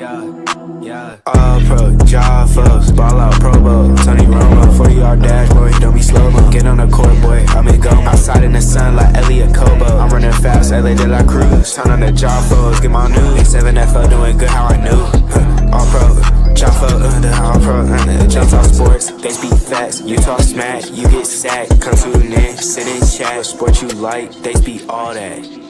All-Pro JAFFos, ball out Pro Bowl, Tony Romo, 40-yard dash, boy, don't be slow-mo. Get on the court, boy, I'm in go. Outside in the sun like Elliot Kobo. I'm running fast, LA de la Cruz. Turn on the JAFFos, get my news. A7FL doing good, how I knew. All-Pro JAFFo, the All-Pro, jumps off sports. They speak facts, you talk smack, you get sacked. Come tune in, sit in chat. Sport you like, they speak all that.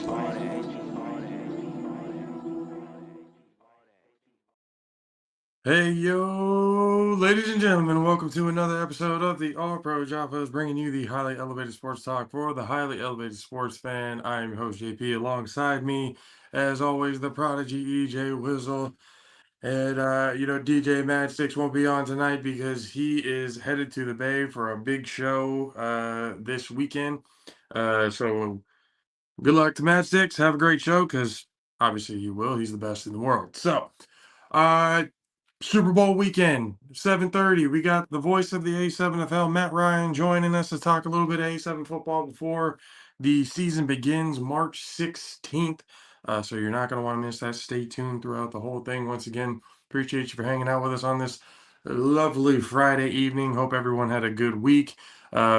Hey yo, ladies and gentlemen, welcome to another episode of the All-Pro JAFFOs, bringing you the highly elevated sports talk for the highly elevated sports fan. I am your host JP. Alongside me, as always, the prodigy EJ Wizzle, and DJ Mad6 won't be on tonight because he is headed to the Bay for a big show this weekend. So good luck to Mad6. Have a great show because obviously he will. He's the best in the world. So. Super Bowl weekend, 7:30. We got the voice of the A7FL, Matt Ryan, joining us to talk a little bit of A7 football before the season begins March 16th. So you're not going to want to miss that. Stay tuned throughout the whole thing. Once again, appreciate you for hanging out with us on this lovely Friday evening. Hope everyone had a good week.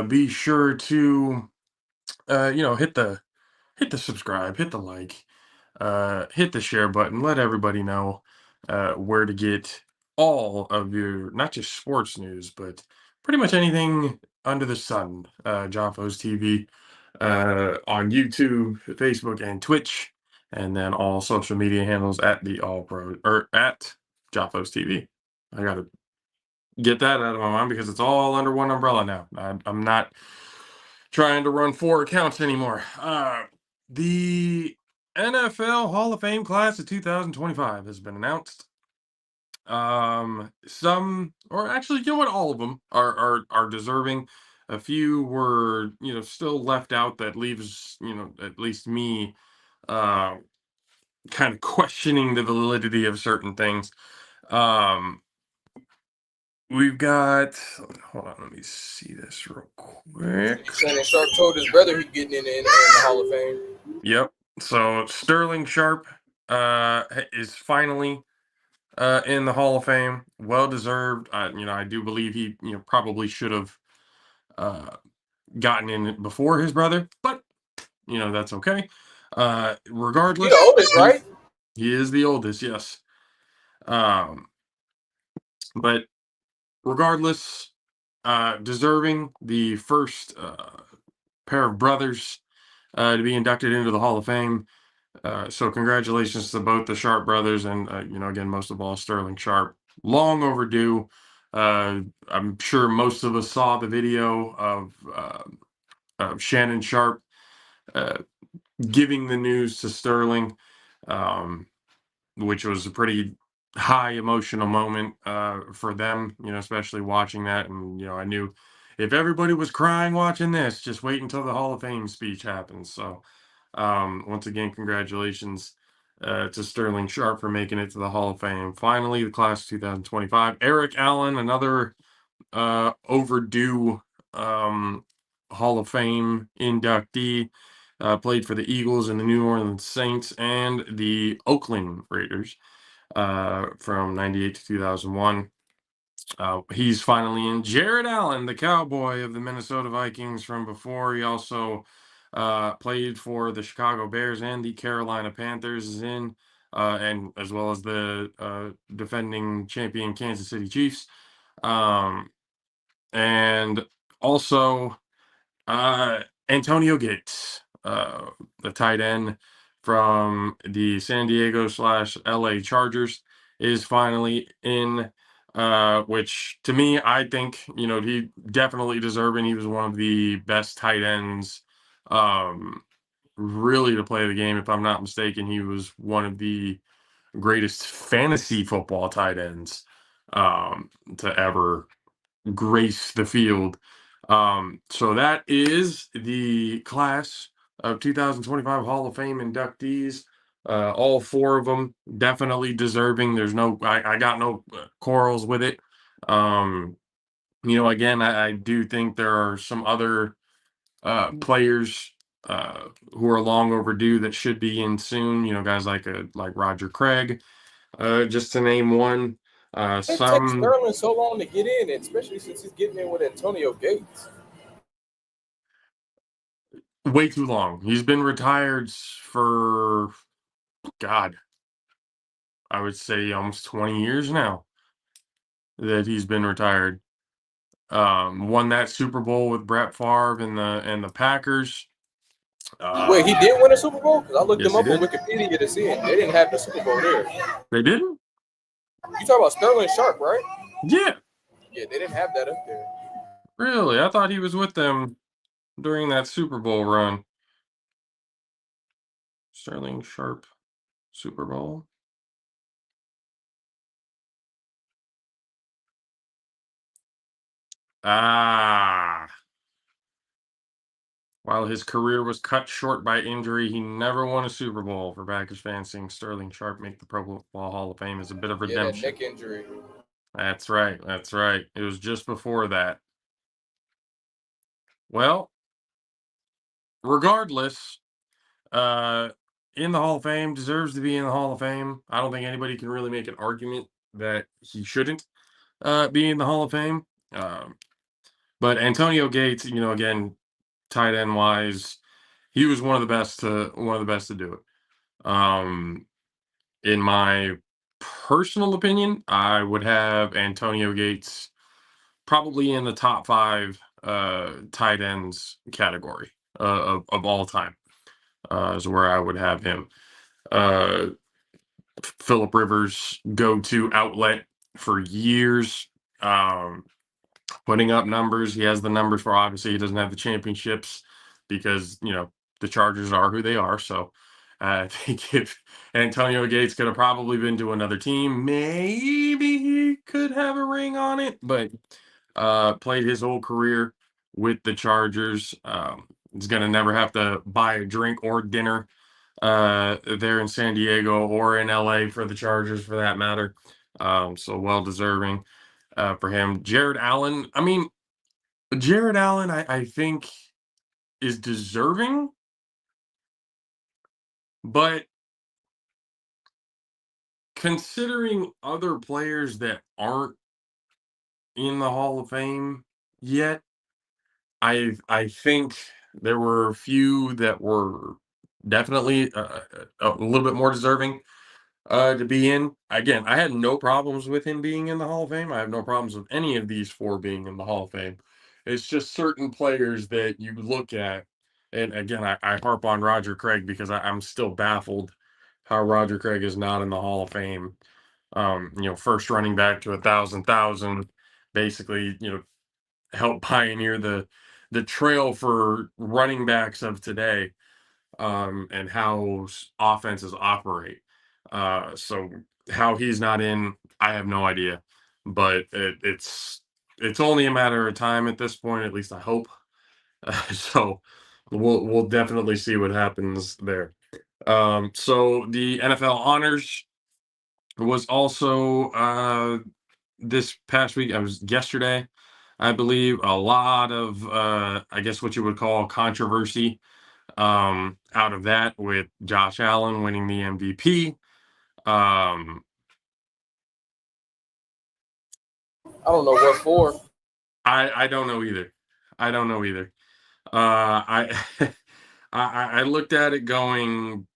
Be sure to, hit the subscribe, hit the like, hit the share button, let everybody know where to get all of your, not just sports news, but pretty much anything under the sun. Jaffos TV on YouTube, Facebook, and Twitch, and then all social media handles at the All Pro or at Jaffos TV. I gotta get that out of my mind because it's all under one umbrella now. I'm not trying to run 4 accounts anymore. The NFL Hall of Fame class of 2025 has been announced. Some, or actually, you know what, all of them are deserving. A few were, still left out that leaves, at least me, uh, kind of questioning the validity of certain things. Um, we've got, hold on, let me see this real quick. Shannon Sharp told his brother he's getting in the Hall of Fame. Yep. So Sterling Sharp is finally in the Hall of Fame. Well deserved. I do believe he probably should have gotten in before his brother, but that's okay. Regardless, He's the oldest, right? He is the oldest, yes. But regardless, deserving, the first pair of brothers to be inducted into the Hall of Fame. So congratulations to both the Sharp brothers and, again, most of all, Sterling Sharp. Long overdue. I'm sure most of us saw the video of Shannon Sharp giving the news to Sterling, which was a pretty high emotional moment for them, especially watching that. And, I knew if everybody was crying watching this, just wait until the Hall of Fame speech happens. So, once again, congratulations to Sterling Sharp for making it to the Hall of Fame. Finally, the class of 2025. Eric Allen, another overdue Hall of Fame inductee, played for the Eagles and the New Orleans Saints and the Oakland Raiders from 98 to 2001. He's finally in. Jared Allen, the cowboy of the Minnesota Vikings from before. He also played for the Chicago Bears and the Carolina Panthers, is in, and as well as the defending champion Kansas City Chiefs. And also Antonio Gates, the tight end from the San Diego / LA Chargers, is finally in. Which to me, I think, he definitely deserving. He was one of the best tight ends, really, to play the game. If I'm not mistaken, he was one of the greatest fantasy football tight ends to ever grace the field. So that is the class of 2025 Hall of Fame inductees. All 4 of them definitely deserving. There's no, I got no quarrels with it. Again, I do think there are some other players who are long overdue that should be in soon. Guys like Roger Craig, just to name one. It takes Some Sterling so long to get in, especially since he's getting in with Antonio Gates. way too long. He's been retired for, God, I would say almost 20 years now that he's been retired. Won that Super Bowl with Brett Favre and the Packers. Wait, he did win a Super Bowl? Because I looked Yes, him he up on did. Wikipedia to see it. They didn't have the Super Bowl there. They didn't? You talk about Sterling Sharp, right? Yeah, Yeah, they didn't have that up there. really. I thought he was with them during that Super Bowl run. Sterling Sharp Super Bowl. Ah. While his career was cut short by injury, he never won a Super Bowl. For Packers fans, seeing Sterling Sharp make the Pro Football Hall of Fame is a bit of Yeah, that redemption. neck injury. That's right. That's right. It was just before that. Well, regardless, in the Hall of Fame, deserves to be in the Hall of Fame. I don't think anybody can really make an argument that he shouldn't be in the Hall of Fame. But Antonio Gates, again, tight end wise, he was one of the best to do it. In my personal opinion, I would have Antonio Gates probably in the top 5 tight ends category of all time. Is where I would have him. Uh, Philip Rivers go-to outlet for years. Um, Putting up numbers. He has the numbers for, obviously he doesn't have the championships because, the Chargers are who they are. So I think if Antonio Gates could have probably been to another team, maybe he could have a ring on it, but played his whole career with the Chargers. He's going to never have to buy a drink or dinner there in San Diego or in LA for the Chargers for that matter. So well deserving for him. Jared Allen, I think is deserving, but considering other players that aren't in the Hall of Fame yet, I think there were a few that were definitely a little bit more deserving to be in. Again, I had no problems with him being in the Hall of Fame. I have no problems with any of these 4 being in the Hall of Fame. It's just certain players that you look at, and again, I harp on Roger Craig because I'm still baffled how Roger Craig is not in the Hall of Fame. First running back to 1,000, basically, helped pioneer the trail for running backs of today, and how offenses operate. So how he's not in, I have no idea, but it's only a matter of time at this point. At least I hope. So we'll definitely see what happens there. So the NFL honors was also this past week. I was yesterday, I believe. A lot of I guess what you would call controversy out of that, with Josh Allen winning the MVP. Um, I don't know what for. I don't know either. I don't know either. I I looked at it going,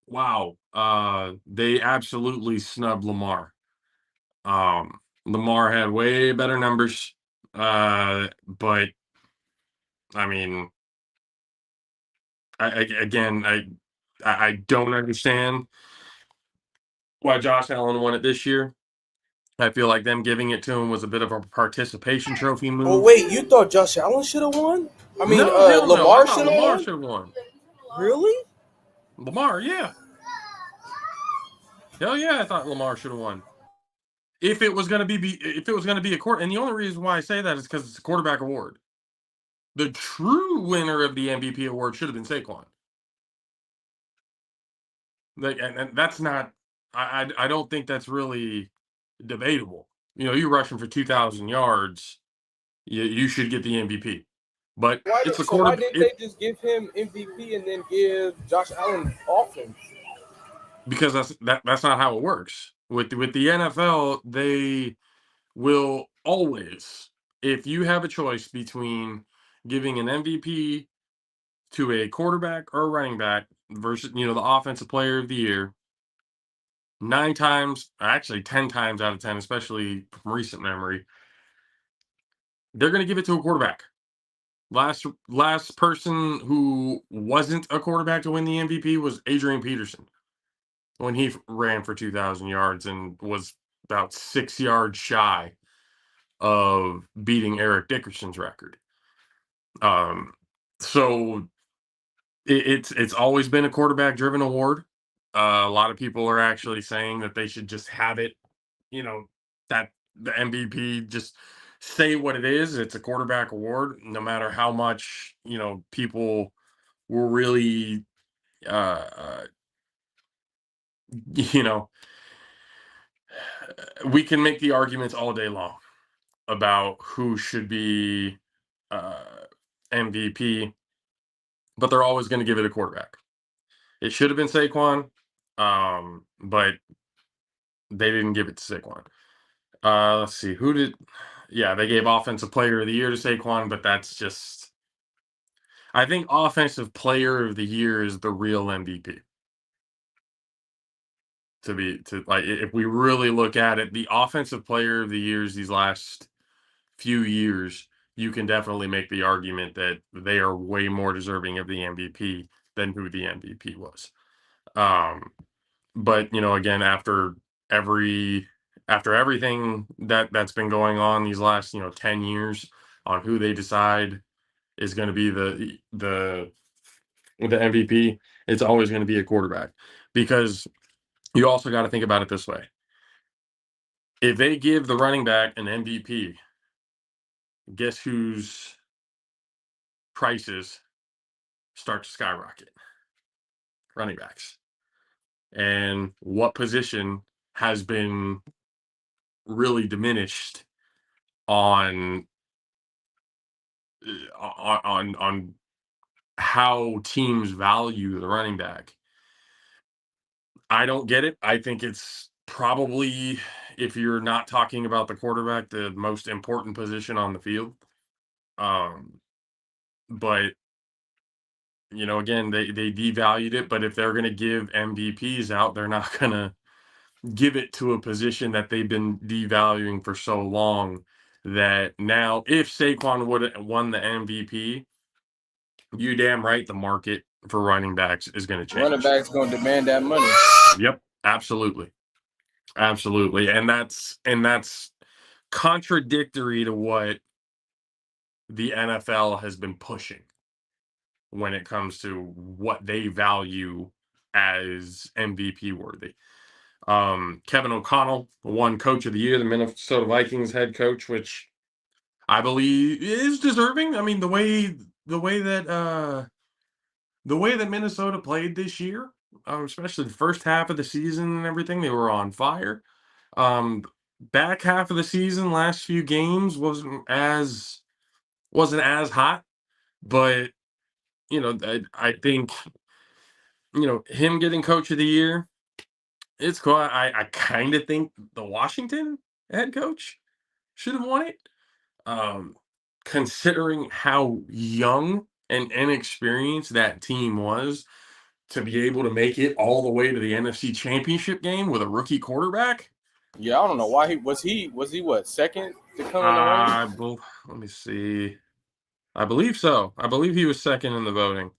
wow. They absolutely snubbed Lamar. Lamar had way better numbers. But I mean, again, I don't understand why Josh Allen won it this year. I feel like them giving it to him was a bit of a participation trophy move. Oh wait, you thought Josh Allen should have won? I mean, No, hell no. I Lamar thought should have Lamar won. should have won. Really? Lamar, yeah. Hell yeah, I thought Lamar should have won. If it was gonna be a court, and the only reason why I say that is because it's a quarterback award. The true winner of the MVP award should have been Saquon. Like, and that's not. I don't think that's really debatable. You're rushing for 2,000 yards. You should get the MVP. But it's a Why quarter. didn't they just give him MVP and then give Josh Allen offense? because that's not how it works. With the NFL, they will always, if you have a choice between giving an MVP to a quarterback or a running back versus, the offensive player of the year, 9 times, actually 10 times out of 10, especially from recent memory, they're going to give it to a quarterback. Last person who wasn't a quarterback to win the MVP was Adrian Peterson when he ran for 2,000 yards and was about 6 yards shy of beating Eric Dickerson's record. So it's always been a quarterback driven award. A lot of people are actually saying that they should just have it, that the MVP just say what it is. It's a quarterback award, no matter how much, people will really, uh, uh, you know, we can make the arguments all day long about who should be uh, MVP, but they're always going to give it a quarterback. It should have been Saquon, but they didn't give it to Saquon. Let's see, who did? Yeah, they gave Offensive Player of the Year to Saquon, but that's just. I think Offensive Player of the Year is the real MVP. If we really look at it, the Offensive Player of the Years these last few years, you can definitely make the argument that they are way more deserving of the MVP than who the MVP was. But again, after everything that's been going on these last 10 years on who they decide is going to be the MVP, it's always going to be a quarterback, because you also got to think about it this way. If they give the running back an MVP, guess whose prices start to skyrocket? Running backs. And what position has been really diminished on on how teams value the running back? I don't get it. I think it's probably, if you're not talking about the quarterback, the most important position on the field. Um, but again, they devalued it. But if they're going to give MVPs out, they're not going to give it to a position that they've been devaluing for so long. That now, if Saquon would have won the MVP, you damn right the market for running backs is going to change. Running backs going to demand that money. Yep, absolutely. Absolutely. And that's contradictory to what the NFL has been pushing when it comes to what they value as MVP worthy. Kevin O'Connell won Coach of the Year, the Minnesota Vikings head coach, which I believe is deserving. I mean, the way that Minnesota played this year, especially the first half of the season and everything, they were on fire. Back half of the season, last few games wasn't as hot, but I think him getting Coach of the Year, it's cool. I kind of think the Washington head coach should have won it, considering how young and inexperienced that team was to be able to make it all the way to the NFC Championship game with a rookie quarterback. Yeah, I don't know why he what, second to come in the running? Let me see. I believe so. I believe he was second in the voting.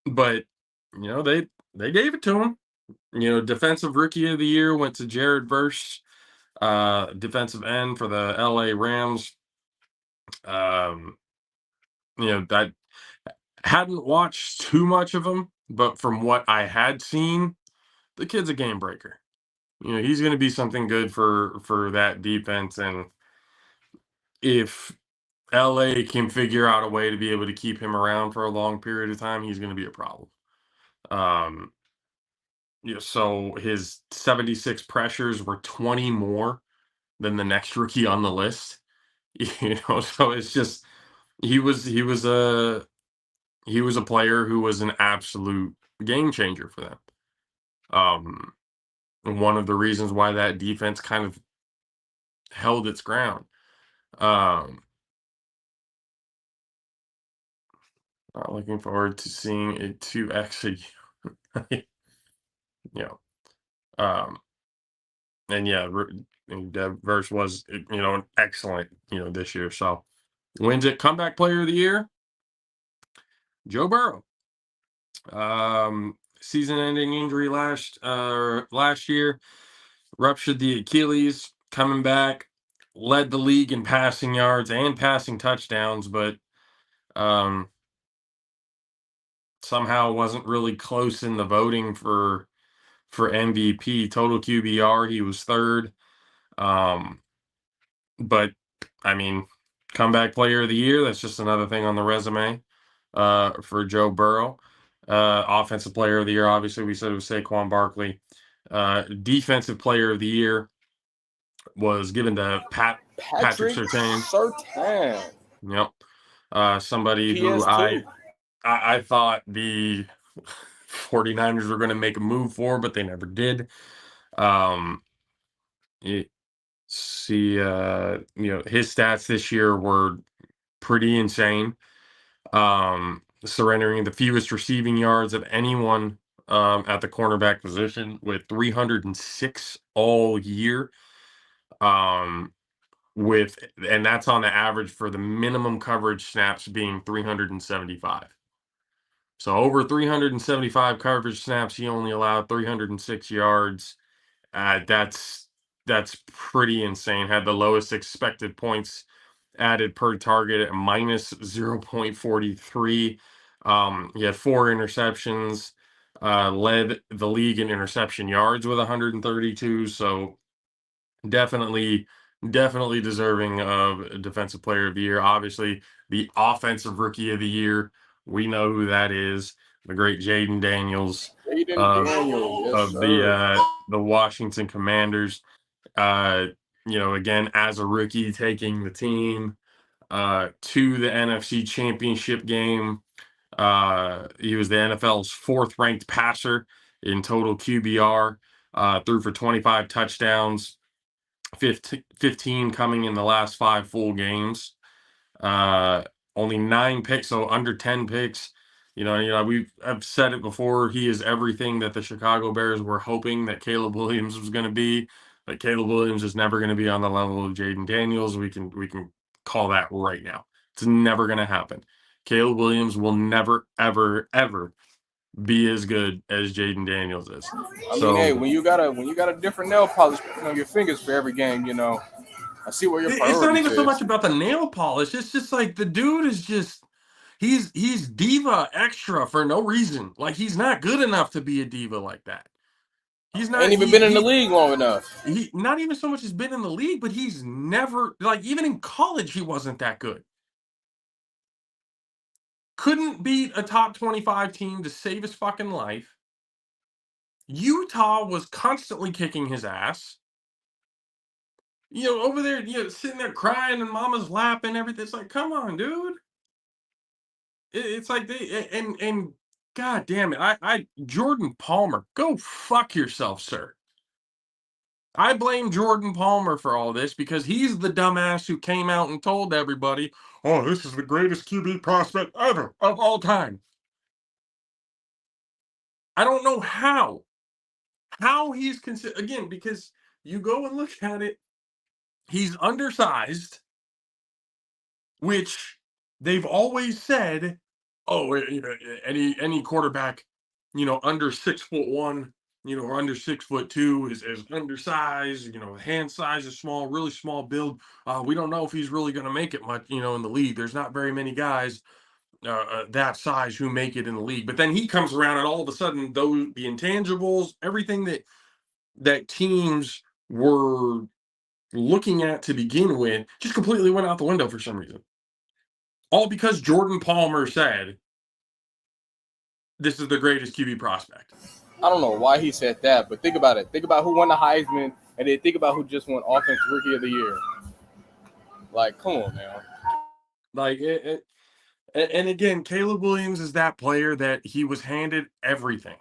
But they gave it to him. Defensive Rookie of the Year went to Jared Verse, defensive end for the LA Rams. That hadn't watched too much of him, but from what I had seen, the kid's a game breaker. He's going to be something good for that defense, and if LA can figure out a way to be able to keep him around for a long period of time, he's going to be a problem. So his 76 pressures were 20 more than the next rookie on the list. So it's just he was a player who was an absolute game changer for them. One of the reasons why that defense kind of held its ground. Not looking forward to seeing it to actually, you know, and yeah, Verse was, an excellent, this year. So wins it, comeback player of the year, Joe Burrow. Season-ending injury last year, ruptured the Achilles. Coming back, led the league in passing yards and passing touchdowns, but somehow wasn't really close in the voting for MVP. Total QBR, he was third. But I mean, comeback player of the year, that's just another thing on the resume for Joe Burrow. Offensive player of the year, obviously, we said it was Saquon Barkley. Defensive player of the year was given to Patrick Surtain. Yep. Somebody who I thought the 49ers were going to make a move for, but they never did. His stats this year were pretty insane. Surrendering the fewest receiving yards of anyone at the cornerback position with 306 all year. And that's on the average for the minimum coverage snaps being 375. So over 375 coverage snaps, he only allowed 306 yards. That's pretty insane. Had the lowest expected points added per target at minus 0.43. He had 4 interceptions, led the league in interception yards with 132. So definitely deserving of defensive player of the year. Obviously, the offensive rookie of the year, we know who that is. The great Jaden Daniels of the Washington Commanders. Again, as a rookie, taking the team to the NFC Championship game. He was the NFL's 4th ranked passer in total QBR. Threw for 25 touchdowns, 15 coming in the last 5 full games. Only 9 picks, so under 10 picks. I've said it before. He is everything that the Chicago Bears were hoping that Caleb Williams was going to be. But Caleb Williams is never going to be on the level of Jaden Daniels. We can call that right now. It's never going to happen. Caleb Williams will never, ever, ever be as good as Jaden Daniels is. I mean, hey, when you got a different nail polish on your fingers for every game, I see where your priorities It's not even so much about the nail polish. It's just like the dude is just he's diva extra for no reason. Like, he's not good enough to be a diva like that. He's not ain't even been in the league long enough. He not even so much has been in the league, but he's never, like, even in college he wasn't that good. Couldn't beat a top 25 team to save his fucking life. Utah was constantly kicking his ass. Over there, sitting there crying in mama's lap and everything. It's like, come on, dude. It's like and God damn it. Jordan Palmer, go fuck yourself, sir. I blame Jordan Palmer for all this because he's the dumbass who came out and told everybody, oh, this is the greatest QB prospect ever of all time. I don't know how he's considered, again, because you go and look at it, he's undersized, which they've always said, oh, any quarterback, under 6'1", or under 6'2" is undersized. Hand size is small, really small build. We don't know if he's really going to make it much, in the league. There's not very many guys that size who make it in the league. But then he comes around, and all of a sudden, the intangibles, everything that teams were looking at to begin with, just completely went out the window for some reason. All because Jordan Palmer said, this is the greatest QB prospect. I don't know why he said that, but think about it. Think about who won the Heisman, and then think about who just won Offensive Rookie of the Year. Like, come on, man. Like, And again, Caleb Williams is that player that he was handed everything.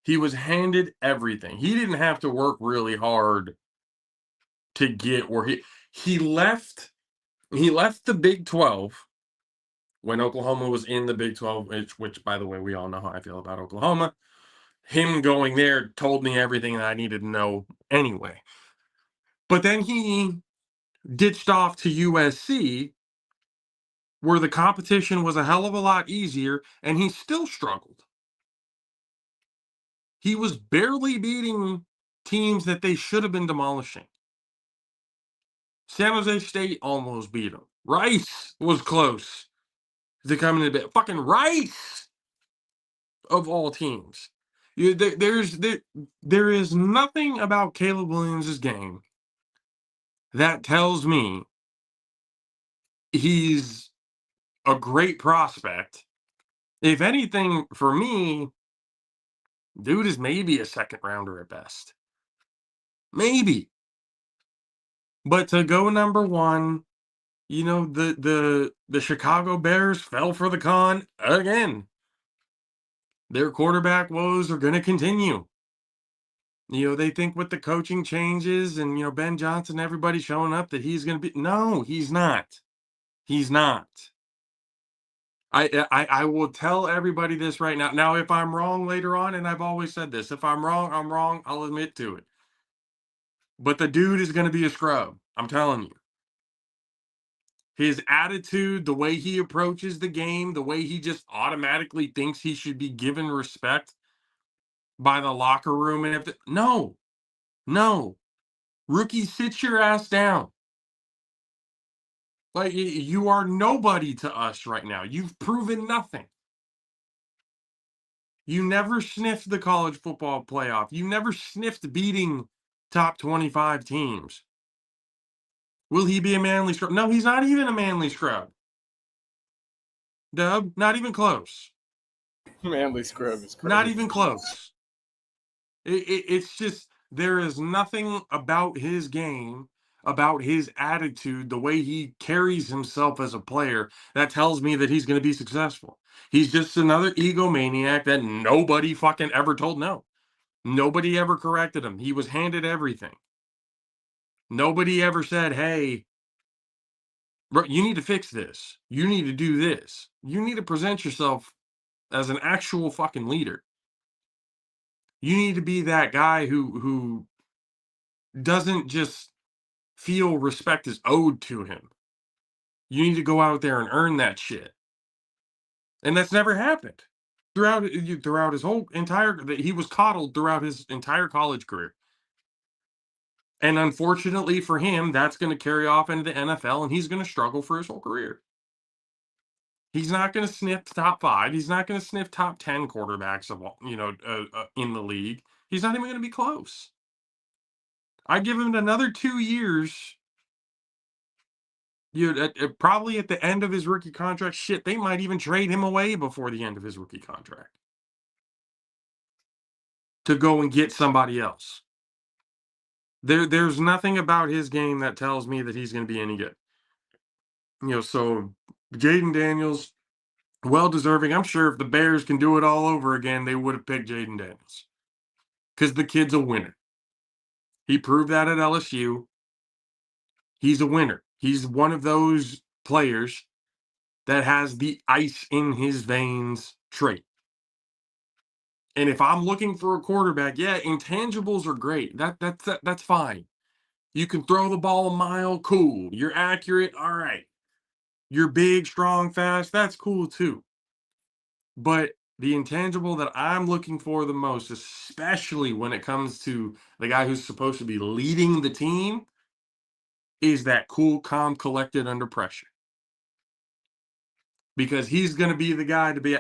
He was handed everything. He didn't have to work really hard to get where he left. He left the Big 12 when Oklahoma was in the Big 12, which by the way, we all know how I feel about Oklahoma. Him going there told me everything that I needed to know anyway. But then he ditched off to USC, where the competition was a hell of a lot easier, and he still struggled. He was barely beating teams that they should have been demolishing. San Jose State almost beat him. Rice was close to coming in a bit. Fucking Rice, of all teams. There is nothing about Caleb Williams' game that tells me he's a great prospect. If anything, for me, dude is maybe a second rounder at best. Maybe. But to go number one, the Chicago Bears fell for the con again. Their quarterback woes are going to continue. They think with the coaching changes and, Ben Johnson, everybody showing up that he's going to be. No, he's not. He's not. I will tell everybody this right now. Now, if I'm wrong later on, and I've always said this, if I'm wrong, I'm wrong. I'll admit to it. But the dude is going to be a scrub. I'm telling you. His attitude, the way he approaches the game, the way he just automatically thinks he should be given respect by the locker room. And no. Rookie, sit your ass down. Like, you are nobody to us right now. You've proven nothing. You never sniffed the college football playoff. You never sniffed beating top 25 teams. Will he be a manly scrub? No, he's not even a manly scrub. Dub, not even close. Manly scrub is crazy. Not even close. It's just, there is nothing about his game, about his attitude, the way he carries himself as a player, that tells me that he's going to be successful. He's just another egomaniac that nobody fucking ever told no. Nobody ever corrected him. He was handed everything. Nobody ever said, hey, you need to fix this. You need to do this. You need to present yourself as an actual fucking leader. You need to be that guy who doesn't just feel respect is owed to him. You need to go out there and earn that shit. And that's never happened. Throughout his whole he was coddled throughout his entire college career. And unfortunately for him, that's going to carry off into the NFL, and he's going to struggle for his whole career. He's not going to sniff top 5. He's not going to sniff top 10 quarterbacks in the league. He's not even going to be close. I give him another 2 years. Probably at the end of his rookie contract. Shit, they might even trade him away before the end of his rookie contract to go and get somebody else. There's nothing about his game that tells me that he's going to be any good. So Jaden Daniels, well deserving. I'm sure if the Bears can do it all over again, they would have picked Jaden Daniels because the kid's a winner. He proved that at LSU. He's a winner. He's one of those players that has the ice in his veins trait. And if I'm looking for a quarterback, yeah, intangibles are great. That's fine. You can throw the ball a mile, cool. You're accurate, all right. You're big, strong, fast, that's cool too. But the intangible that I'm looking for the most, especially when it comes to the guy who's supposed to be leading the team, is that cool, calm, collected under pressure. Because he's going to be the guy to be.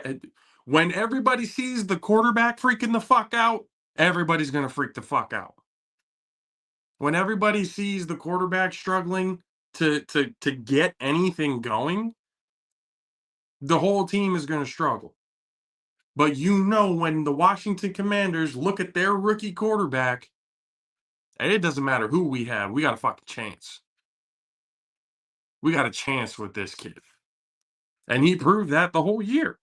When everybody sees the quarterback freaking the fuck out, everybody's going to freak the fuck out. When everybody sees the quarterback struggling to get anything going, the whole team is going to struggle. But when the Washington Commanders look at their rookie quarterback, and it doesn't matter who we have, we got a fucking chance. We got a chance with this kid. And he proved that the whole year.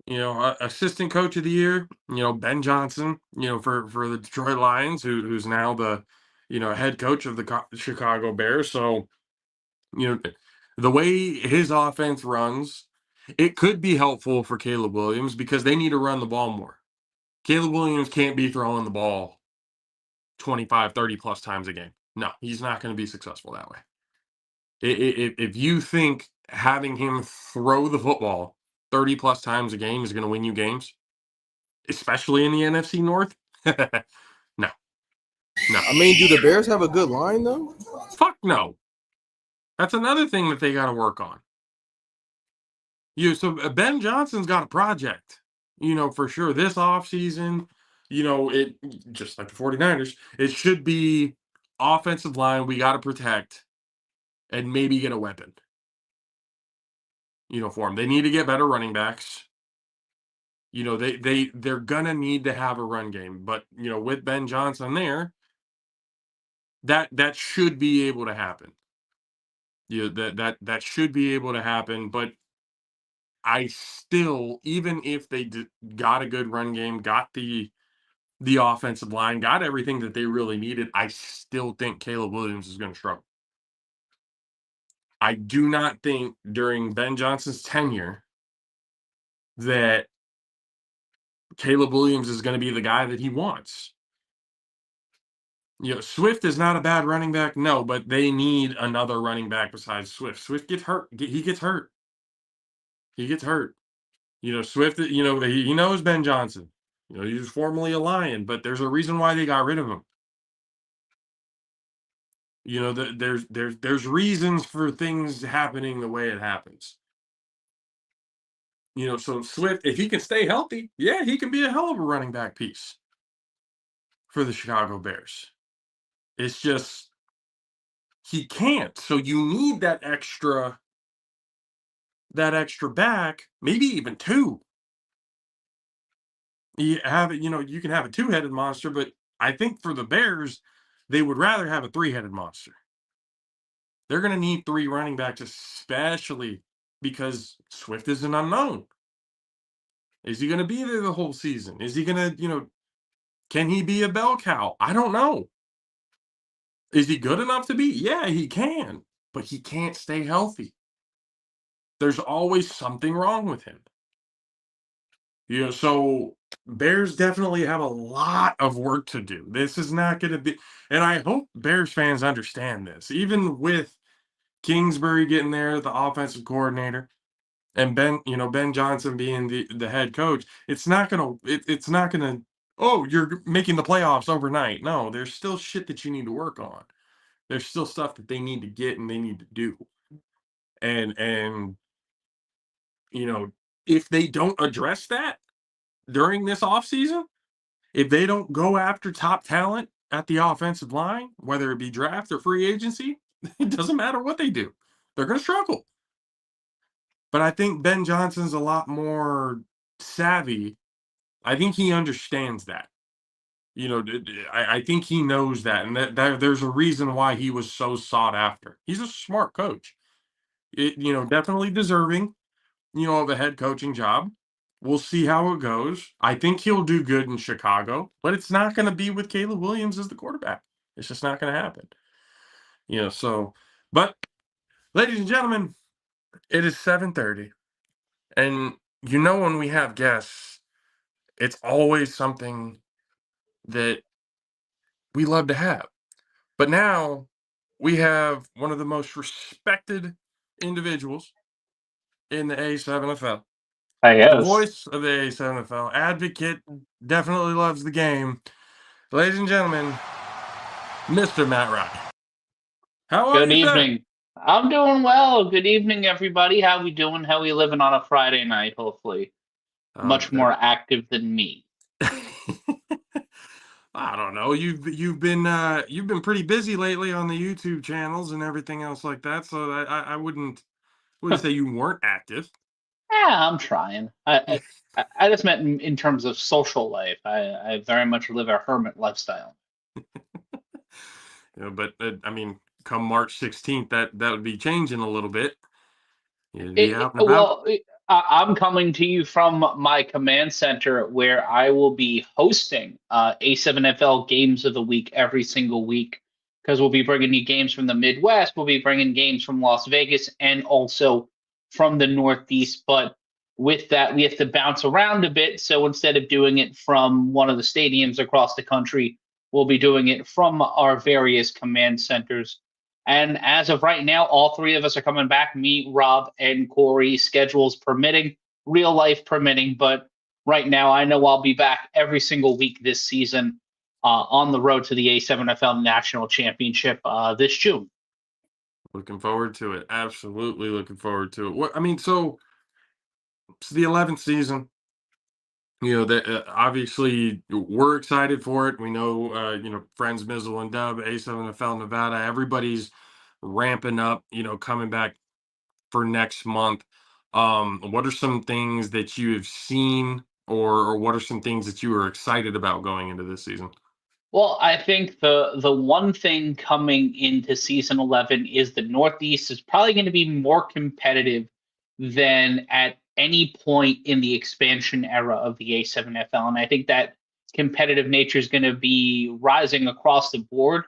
Assistant coach of the year, Ben Johnson, for the Detroit Lions, who's now the, head coach of the Chicago Bears. So, you know, the way his offense runs, it could be helpful for Caleb Williams because they need to run the ball more. Caleb Williams can't be throwing the ball 25, 30 plus times a game. No, he's not going to be successful that way. If you think having him throw the football 30 plus times a game is going to win you games, especially in the NFC North, no. I mean, do the Bears have a good line though? Fuck no. That's another thing that they got to work on. So Ben Johnson's got a project, for sure. This offseason, it just like the 49ers, it should be offensive line we got to protect and maybe get a weapon, for them. They need to get better running backs. They're gonna need to have a run game, but with Ben Johnson there, that should be able to happen. That should be able to happen, but I still, even if they got a good run game, got the offensive line, got everything that they really needed, I still think Caleb Williams is going to struggle. I do not think during Ben Johnson's tenure that Caleb Williams is going to be the guy that he wants. Swift is not a bad running back, no, but they need another running back besides Swift. Swift gets hurt. He gets hurt. He gets hurt. Swift, he knows Ben Johnson. He was formerly a Lion, but there's a reason why they got rid of him. There's reasons for things happening the way it happens. So Swift, if he can stay healthy, yeah, he can be a hell of a running back piece for the Chicago Bears. It's just he can't. So you need that extra back, maybe even two. You can have a two-headed monster, but I think for the Bears, they would rather have a three-headed monster. They're going to need three running backs, especially because Swift is an unknown. Is he going to be there the whole season? Is he going to, can he be a bell cow? I don't know. Is he good enough to be? Yeah, he can, but he can't stay healthy. There's always something wrong with him. So Bears definitely have a lot of work to do. This is not going to be, and I hope Bears fans understand this, even with Kingsbury getting there, the offensive coordinator, and Ben Johnson being the head coach. It's not gonna. Oh, you're making the playoffs overnight. No, there's still shit that you need to work on. There's still stuff that they need to get and they need to do. And if they don't address that during this offseason, if they don't go after top talent at the offensive line, whether it be draft or free agency, it doesn't matter what they do. They're going to struggle. But I think Ben Johnson's a lot more savvy. I think he understands that. I think he knows that, and that there's a reason why he was so sought after. He's a smart coach. Definitely deserving, of a head coaching job. We'll see how it goes. I think he'll do good in Chicago, but it's not going to be with Caleb Williams as the quarterback. It's just not going to happen. But ladies and gentlemen, it is 7:30. And when we have guests, it's always something that we love to have. But now we have one of the most respected individuals in the A7FL. The voice of the A7FL, advocate, definitely loves the game. Ladies and gentlemen, Mr. Matt Ryan. How are Good you, sir? evening. I'm doing well. Good evening, everybody. How we doing? How we living on a Friday night? Hopefully, much more active than me. I don't know. You've been pretty busy lately on the YouTube channels and everything else like that. So I wouldn't say you weren't active. Yeah, I'm trying. I just meant in terms of social life. I very much live a hermit lifestyle. But I mean, come March 16th, that would be changing a little bit. You'd be out and about. Well, I'm coming to you from my command center where I will be hosting A7FL games of the week every single week because we'll be bringing you games from the Midwest. We'll be bringing games from Las Vegas and also from the Northeast. But with that, we have to bounce around a bit. So instead of doing it from one of the stadiums across the country, we'll be doing it from our various command centers. And as of right now, all three of us are coming back, me, Rob, and Corey, schedules permitting, real life permitting. But right now, I know I'll be back every single week this season on the road to the A7FL National Championship this June. Looking forward to it. Absolutely looking forward to it. So it's the 11th season. That obviously we're excited for it. We know, friends Mizzle and Dub, A7FL Nevada, everybody's ramping up, coming back for next month. What are some things that you have seen, or what are some things that you are excited about going into this season? Well, I think the one thing coming into season 11 is the Northeast is probably going to be more competitive than at any point in the expansion era of the A7FL. And I think that competitive nature is going to be rising across the board,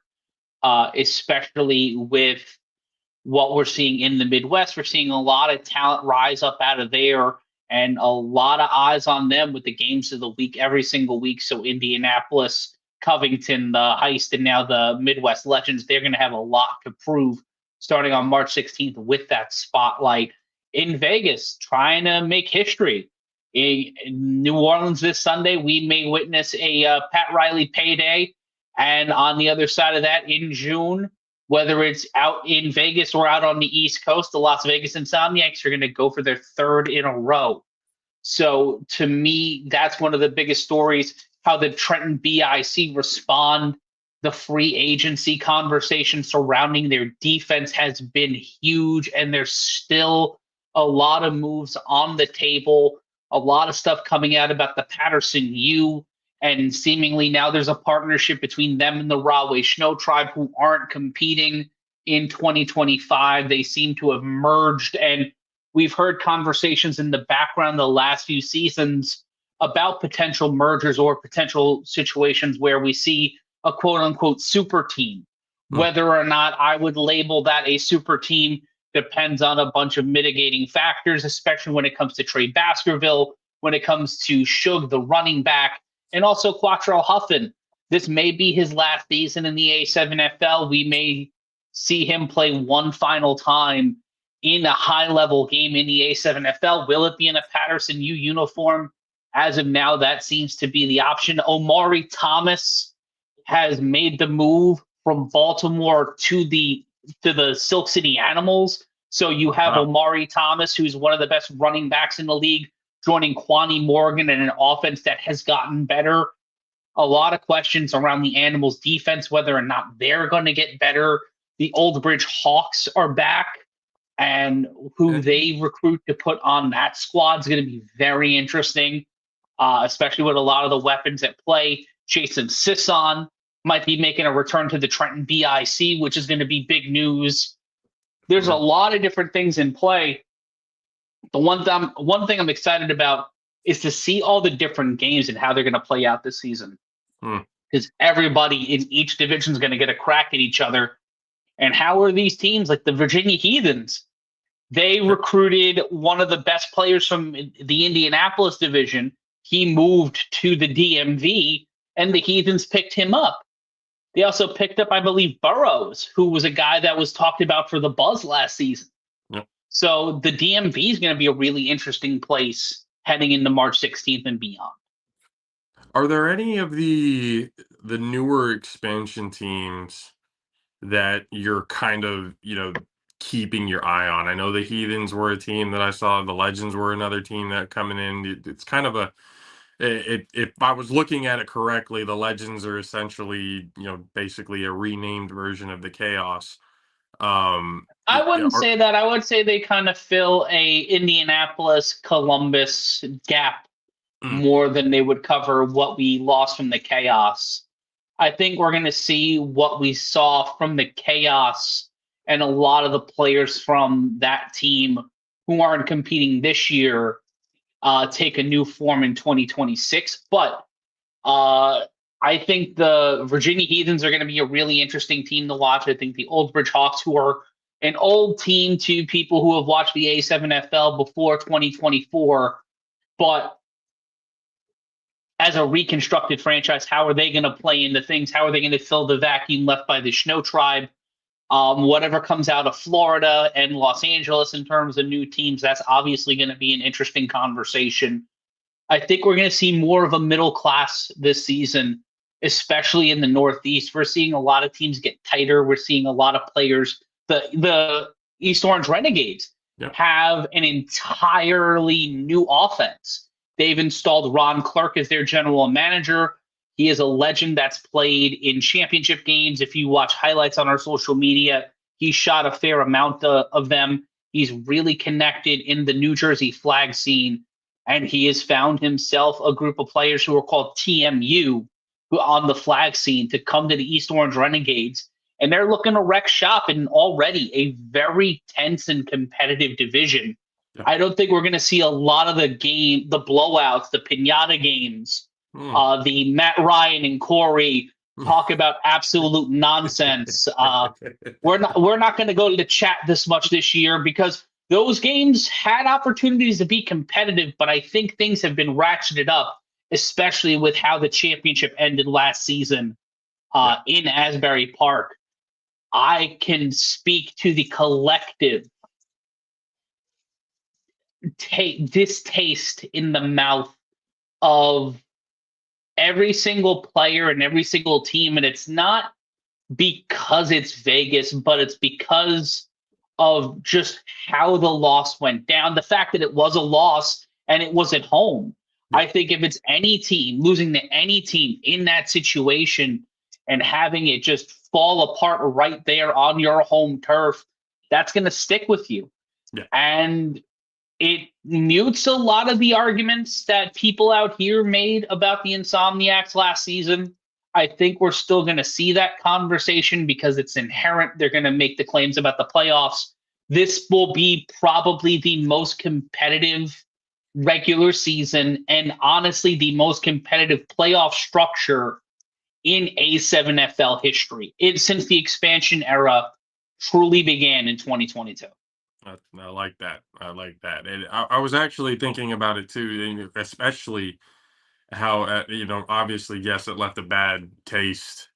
especially with what we're seeing in the Midwest. We're seeing a lot of talent rise up out of there and a lot of eyes on them with the games of the week every single week. So Indianapolis, Covington, the Heist, and now the Midwest Legends, they're going to have a lot to prove starting on March 16th with that spotlight. In Vegas, trying to make history. In New Orleans this Sunday, we may witness a Pat Riley payday. And on the other side of that, in June, whether it's out in Vegas or out on the East Coast, the Las Vegas Insomniacs are going to go for their third in a row. So to me, that's one of the biggest stories, how the Trenton BIC respond. The free agency conversation surrounding their defense has been huge, and there's still a lot of moves on the table, a lot of stuff coming out about the Patterson U, and seemingly now there's a partnership between them and the Rahway Snow Tribe, who aren't competing in 2025. They seem to have merged, and we've heard conversations in the background the last few seasons about potential mergers or potential situations where we see a quote unquote super team. Whether or not I would label that a super team depends on a bunch of mitigating factors, especially when it comes to Trey Baskerville, when it comes to Suge, the running back, and also Quattro Huffin. This may be his last season in the A7FL. We may see him play one final time in a high-level game in the A7FL. Will it be in a Patterson U uniform? As of now, that seems to be the option. Omari Thomas has made the move from Baltimore to the Silk City Animals. So you have Omari Thomas, who's one of the best running backs in the league, joining Kwani Morgan in an offense that has gotten better. A lot of questions around the Animals defense, whether or not they're going to get better. The Old Bridge Hawks are back, and who they recruit to put on that squad is going to be very interesting, especially with a lot of the weapons at play. Jason Sisson might be making a return to the Trenton BIC, which is going to be big news. There's a lot of different things in play. The one thing I'm excited about is to see all the different games and how they're going to play out this season. Because everybody in each division is going to get a crack at each other. And how are these teams, like the Virginia Heathens? They recruited one of the best players from the Indianapolis division. He moved to the DMV, and the Heathens picked him up. They also picked up, I believe, Burrows, who was a guy that was talked about for the Buzz last season. Yep. So the DMV is going to be a really interesting place heading into March 16th and beyond. Are there any of the newer expansion teams that you're kind of, keeping your eye on? I know the Heathens were a team that I saw. The Legends were another team that coming in. It's kind of if I was looking at it correctly, the Legends are essentially, basically a renamed version of the Chaos. I wouldn't say that. I would say they kind of fill a Indianapolis, Columbus gap more than they would cover what we lost from the Chaos. I think we're going to see what we saw from the Chaos and a lot of the players from that team who aren't competing this year take a new form in 2026. But I think the Virginia Heathens are going to be a really interesting team to watch. I think the Old Bridge Hawks, who are an old team to people who have watched the A7FL before 2024, but as a reconstructed franchise, how are they going to play into things? How are they going to fill the vacuum left by the Snow Tribe? Whatever comes out of Florida and Los Angeles in terms of new teams, that's obviously going to be an interesting conversation. I think we're going to see more of a middle class this season, especially in the Northeast. We're seeing a lot of teams get tighter. We're seeing a lot of players. The East Orange Renegades have an entirely new offense. They've installed Ron Clark as their general manager. He is a legend that's played in championship games. If you watch highlights on our social media, he shot a fair amount of them. He's really connected in the New Jersey flag scene, and he has found himself a group of players who are called TMU who on the flag scene to come to the East Orange Renegades. And they're looking to wreck shop in already a very tense and competitive division. Yeah. I don't think we're going to see a lot of the blowouts, the pinata games, the Matt Ryan and Corey talk about absolute nonsense. We're not going to go to the chat this much this year because those games had opportunities to be competitive, but I think things have been ratcheted up, especially with how the championship ended last season in Asbury Park. I can speak to the collective distaste in the mouth of every single player and every single team. And it's not because it's Vegas, but it's because of just how the loss went down. The fact that it was a loss and it was at home. I think if it's any team, losing to any team in that situation and having it just fall apart right there on your home turf, that's going to stick with you. Yeah. And it mutes a lot of the arguments that people out here made about the Insomniacs last season. I think we're still going to see that conversation because it's inherent. They're going to make the claims about the playoffs. This will be probably the most competitive regular season and honestly the most competitive playoff structure in A7FL history since the expansion era truly began in 2022. I like that. I like that. And I was actually thinking about it too, especially how, obviously, yes, it left a bad taste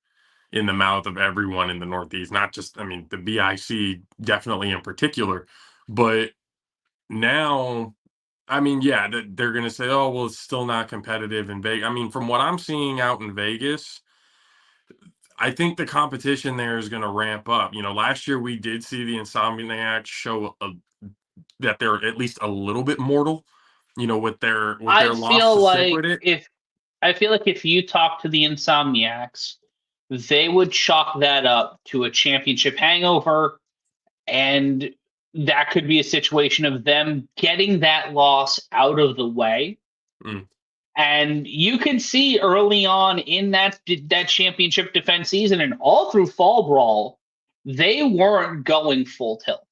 in the mouth of everyone in the Northeast, not just, the BIC definitely in particular, but now, they're going to say, oh, well, it's still not competitive in Vegas. From what I'm seeing out in Vegas, I think the competition there is going to ramp up. Last year we did see the Insomniacs show that they're at least a little bit mortal, with their loss to Cypriot. I feel like if you talk to the Insomniacs, they would chalk that up to a championship hangover, and that could be a situation of them getting that loss out of the way. And you can see early on in that championship defense season and all through Fall Brawl, they weren't going full tilt.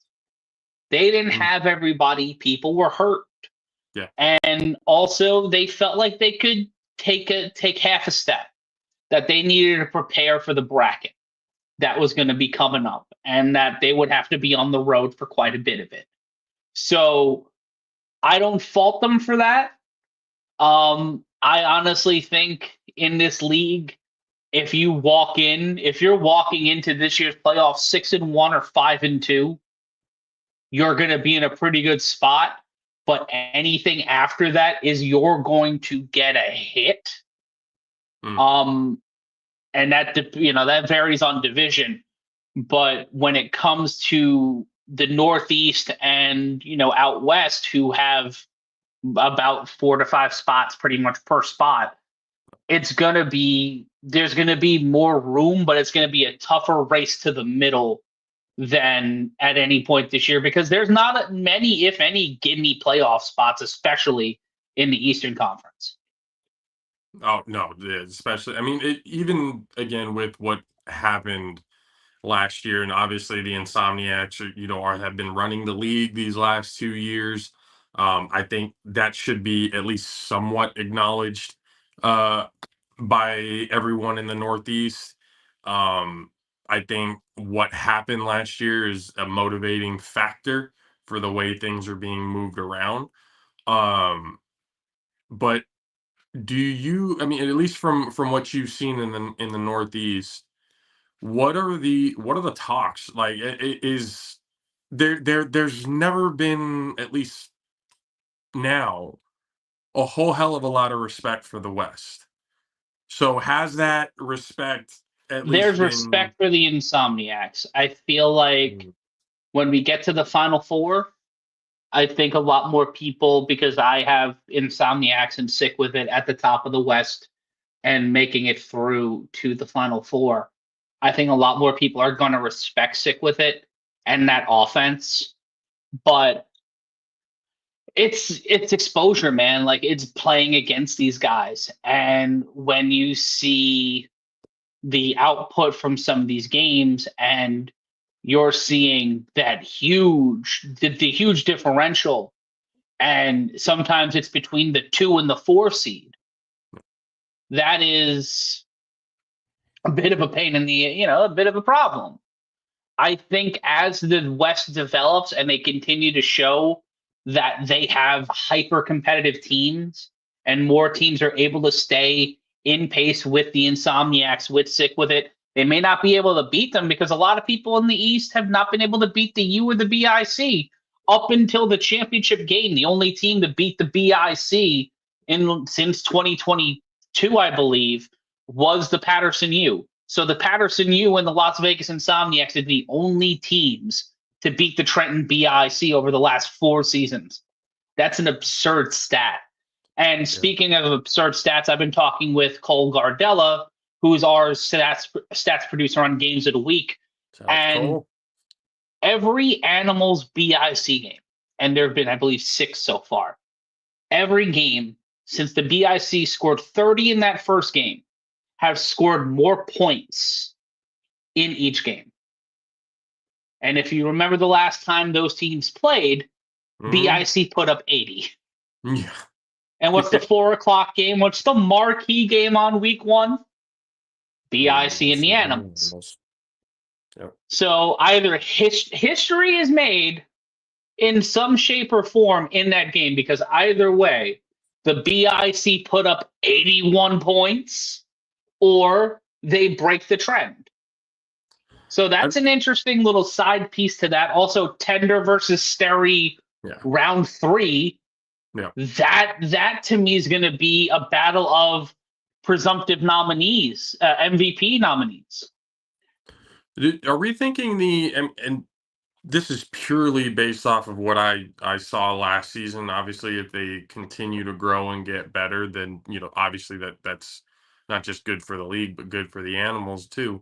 They didn't have everybody. People were hurt. Yeah. And also they felt like they could take half a step, that they needed to prepare for the bracket that was going to be coming up and that they would have to be on the road for quite a bit of it. So I don't fault them for that. I honestly think in this league, if you're walking into this year's playoffs 6-1 or 5-2, you're going to be in a pretty good spot. But anything after that is you're going to get a hit. And that varies on division. But when it comes to the Northeast and, out West, who have about 4 to 5 spots pretty much per spot, there's going to be more room, but it's going to be a tougher race to the middle than at any point this year because there's not many, if any, gimme playoff spots, especially in the Eastern Conference. Oh, no, especially, even again with what happened last year, and obviously the Insomniacs have been running the league these last 2 years. I think that should be at least somewhat acknowledged by everyone in the Northeast. I think what happened last year is a motivating factor for the way things are being moved around. But do you? I mean, at least from what you've seen in the Northeast, what are the talks like? Is there's never been, at least now, a whole hell of a lot of respect for the West. So has that respect at There's least been? respect for the Insomniacs. I feel like when we get to the Final Four, I think a lot more people, because I have Insomniacs and Sick with It at the top of the West and making it through to the Final Four. I think a lot more people are going to respect Sick with It and that offense. But it's exposure, man. Like, it's playing against these guys. And when you see the output from some of these games and you're seeing that the huge differential, and sometimes it's between the 2 and the 4 seed, that is a bit of a pain in the, a bit of a problem. I think as the West develops and they continue to show that they have hyper competitive teams and more teams are able to stay in pace with the Insomniacs, with Sick with It, they may not be able to beat them because a lot of people in the East have not been able to beat the U or the BIC up until the championship game. The only team to beat the BIC since 2022, I believe, was the Patterson U. So the Patterson U and the Las Vegas Insomniacs are the only teams to beat the Trenton BIC over the last 4 seasons. That's an absurd stat. And speaking of absurd stats, I've been talking with Cole Gardella, who's our stats producer on Games of the Week. And Cool. every Animals BIC game, and there have been, I believe, 6 so far, every game since the BIC scored 30 in that first game have scored more points in each game. And if you remember the last time those teams played, BIC put up 80. Yeah. And what's the 4 o'clock game? What's the marquee game on week 1? BIC and the Animals. Yep. So either history is made in some shape or form in that game, because either way, the BIC put up 81 points or they break the trend. So that's an interesting little side piece to that. Also, Tender versus Sterry, round 3. Yeah. That to me is going to be a battle of presumptive nominees, MVP nominees. Are we thinking and this is purely based off of what I saw last season. Obviously, if they continue to grow and get better, then obviously that's not just good for the league, but good for the Animals too.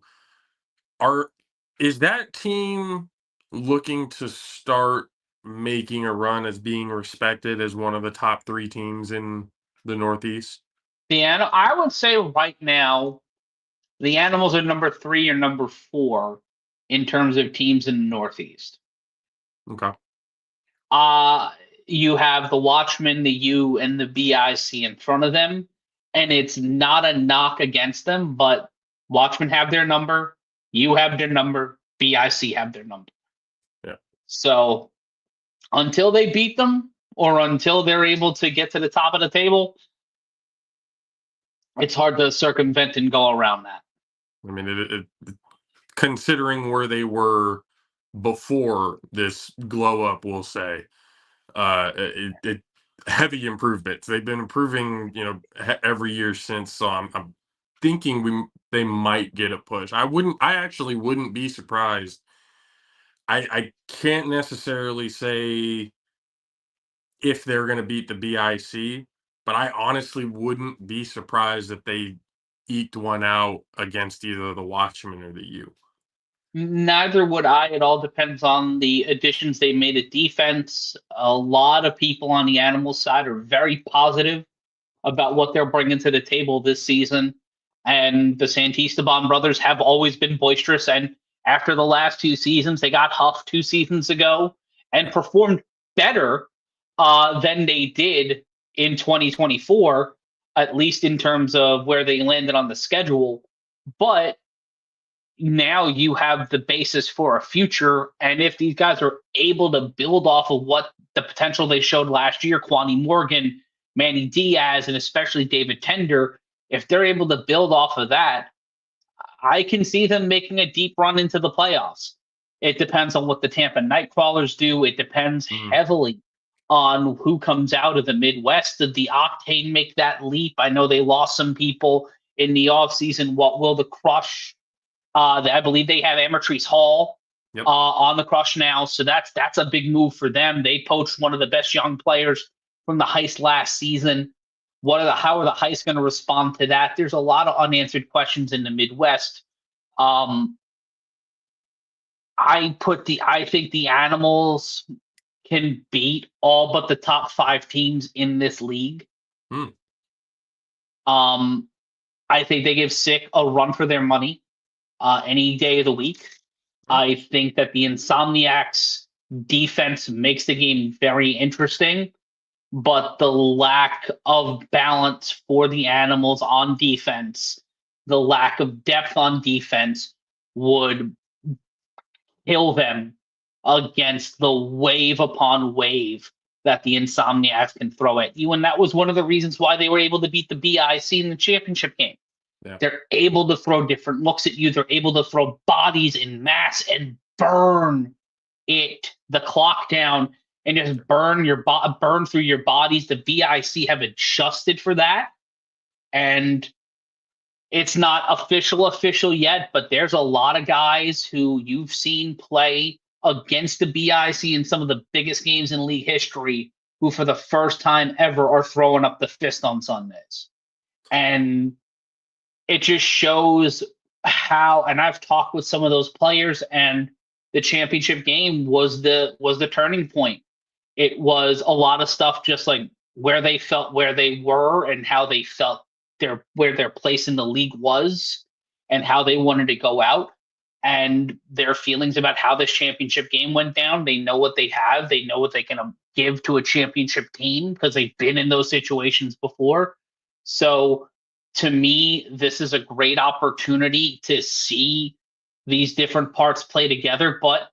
Is that team looking to start making a run as being respected as one of the top 3 teams in the Northeast? I would say right now, the Animals are number 3 or number 4 in terms of teams in the Northeast. Okay. You have the Watchmen, the U, and the BIC in front of them, and it's not a knock against them, but Watchmen have their number, U have their number, BIC have their number. Yeah. So until they beat them or until they're able to get to the top of the table, it's hard to circumvent and go around that. I mean, considering where they were before this glow up, we'll say, heavy improvements. They've been improving, every year since. So I'm thinking they might get a push. I actually wouldn't be surprised. I can't necessarily say if they're going to beat the BIC, but I honestly wouldn't be surprised if they eked one out against either the Watchmen or the U. Neither would I. It all depends on the additions they made at defense. A lot of people on the Animals side are very positive about what they're bringing to the table this season. And the Santisteban brothers have always been boisterous. And after the last 2 seasons. They got Huff 2 seasons ago and performed better than they did in 2024, at least in terms of where they landed on the schedule. But now you have the basis for a future. And if these guys are able to build off of what the potential they showed last year, Kwani Morgan, Manny Diaz, and especially David Tender, if they're able to build off of that, I can see them making a deep run into the playoffs. It depends on what the Tampa Nightcrawlers do. It depends heavily on who comes out of the Midwest. Did the Octane make that leap? I know they lost some people in the offseason. What will the Crush? I believe they have Amatrice Hall on the Crush now, so that's a big move for them. They poached one of the best young players from the Heist last season. How are the Heist going to respond to that? There's a lot of unanswered questions in the Midwest. I think the Animals can beat all but the top 5 teams in this league. I think they give Sick a run for their money any day of the week. I think that the Insomniacs defense makes the game very interesting, but the lack of balance for the Animals on defense, the lack of depth on defense would kill them against the wave upon wave that the Insomniacs can throw at you. And that was one of the reasons why they were able to beat the BIC in the championship game. Yeah. They're able to throw different looks at you. They're able to throw bodies in mass and burn the clock down and just burn through your bodies. The BIC have adjusted for that. And it's not official yet, but there's a lot of guys who you've seen play against the BIC in some of the biggest games in league history who for the first time ever are throwing up the fist on Sundays. And it just shows how, and I've talked with some of those players, and the championship game was the turning point. It was a lot of stuff just like where they felt where they were and how they felt where their place in the league was and how they wanted to go out and their feelings about how this championship game went down. They know what they have. They know what they can give to a championship team because they've been in those situations before. So to me, this is a great opportunity to see these different parts play together. But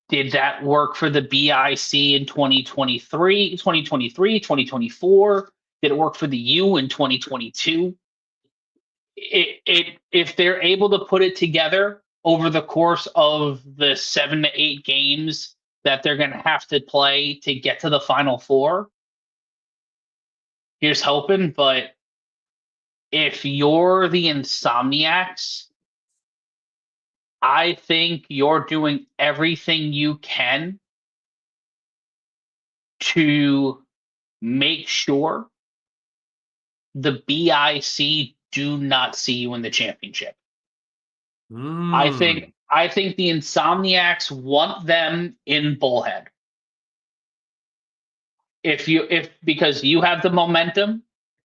did that work for the BIC in 2023, 2024? Did it work for the U in 2022? If they're able to put it together over the course of the 7 to 8 games that they're going to have to play to get to the Final Four, here's hoping. But if you're the Insomniacs, I think you're doing everything you can to make sure the BIC do not see you in the championship. I think the Insomniacs want them in Bullhead. Because you have the momentum,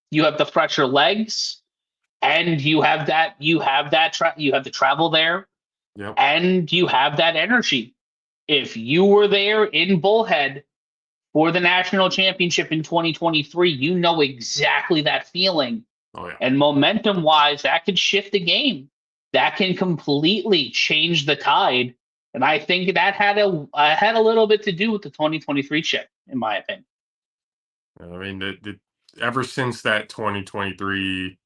you have the fresher legs, and you have the travel there, and you have that energy. If you were there in Bullhead for the national championship in 2023, you know exactly that feeling. Oh, yeah. And momentum-wise, that could shift the game. That can completely change the tide. And I think that had a little bit to do with the 2023 chip, in my opinion. I mean, ever since that 2023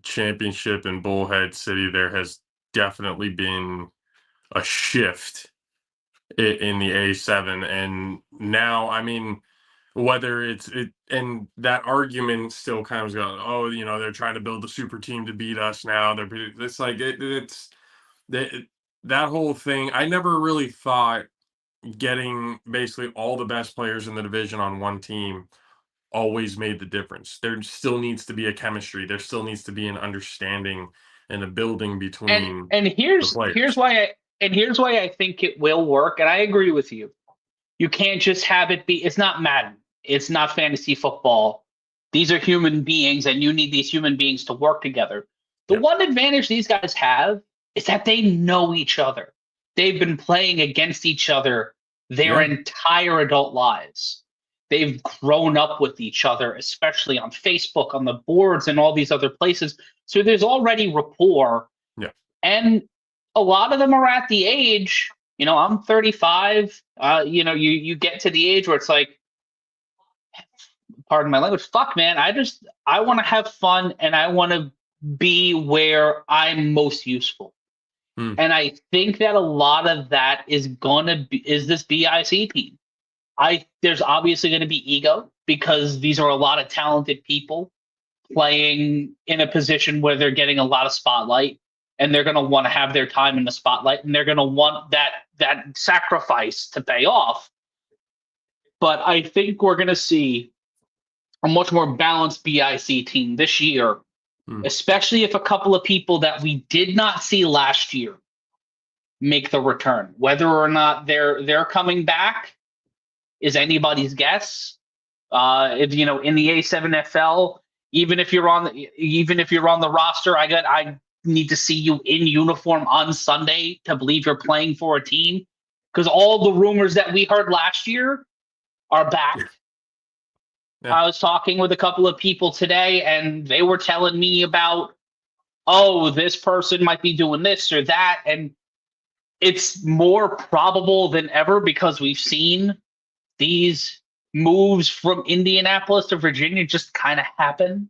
championship in Bullhead City, there has definitely been a shift in the A7. And now, I mean, whether and that argument still kind of going, oh, they're trying to build a super team to beat us now. It's like that whole thing. I never really thought getting basically all the best players in the division on one team always made the difference. There still needs to be a chemistry. There still needs to be an understanding and a building between here's why I think it will work. And I agree with you. You can't just have it be. It's not Madden. It's not fantasy football. These are human beings, and you need these human beings to work together. The one advantage these guys have is that they know each other. They've been playing against each other their Yeah. entire adult lives. They've grown up with each other, especially on Facebook, on the boards, and all these other places. So there's already rapport. Yeah. And a lot of them are at the age, I'm 35. You get to the age where it's like, pardon my language, fuck, man, I want to have fun and I want to be where I'm most useful. Hmm. And I think that a lot of that is this BIC team. There's obviously going to be ego because these are a lot of talented people playing in a position where they're getting a lot of spotlight, and they're going to want to have their time in the spotlight, and they're going to want that sacrifice to pay off. But I think we're going to see a much more balanced BIC team this year, especially if a couple of people that we did not see last year make the return. Whether or not they're coming back is anybody's guess. If in the A7FL, even if you're on the roster, I need to see you in uniform on Sunday to believe you're playing for a team, because all the rumors that we heard last year are back. Yeah. I was talking with a couple of people today, and they were telling me about, oh, this person might be doing this or that, and it's more probable than ever because we've seen these moves from Indianapolis to Virginia just kind of happen.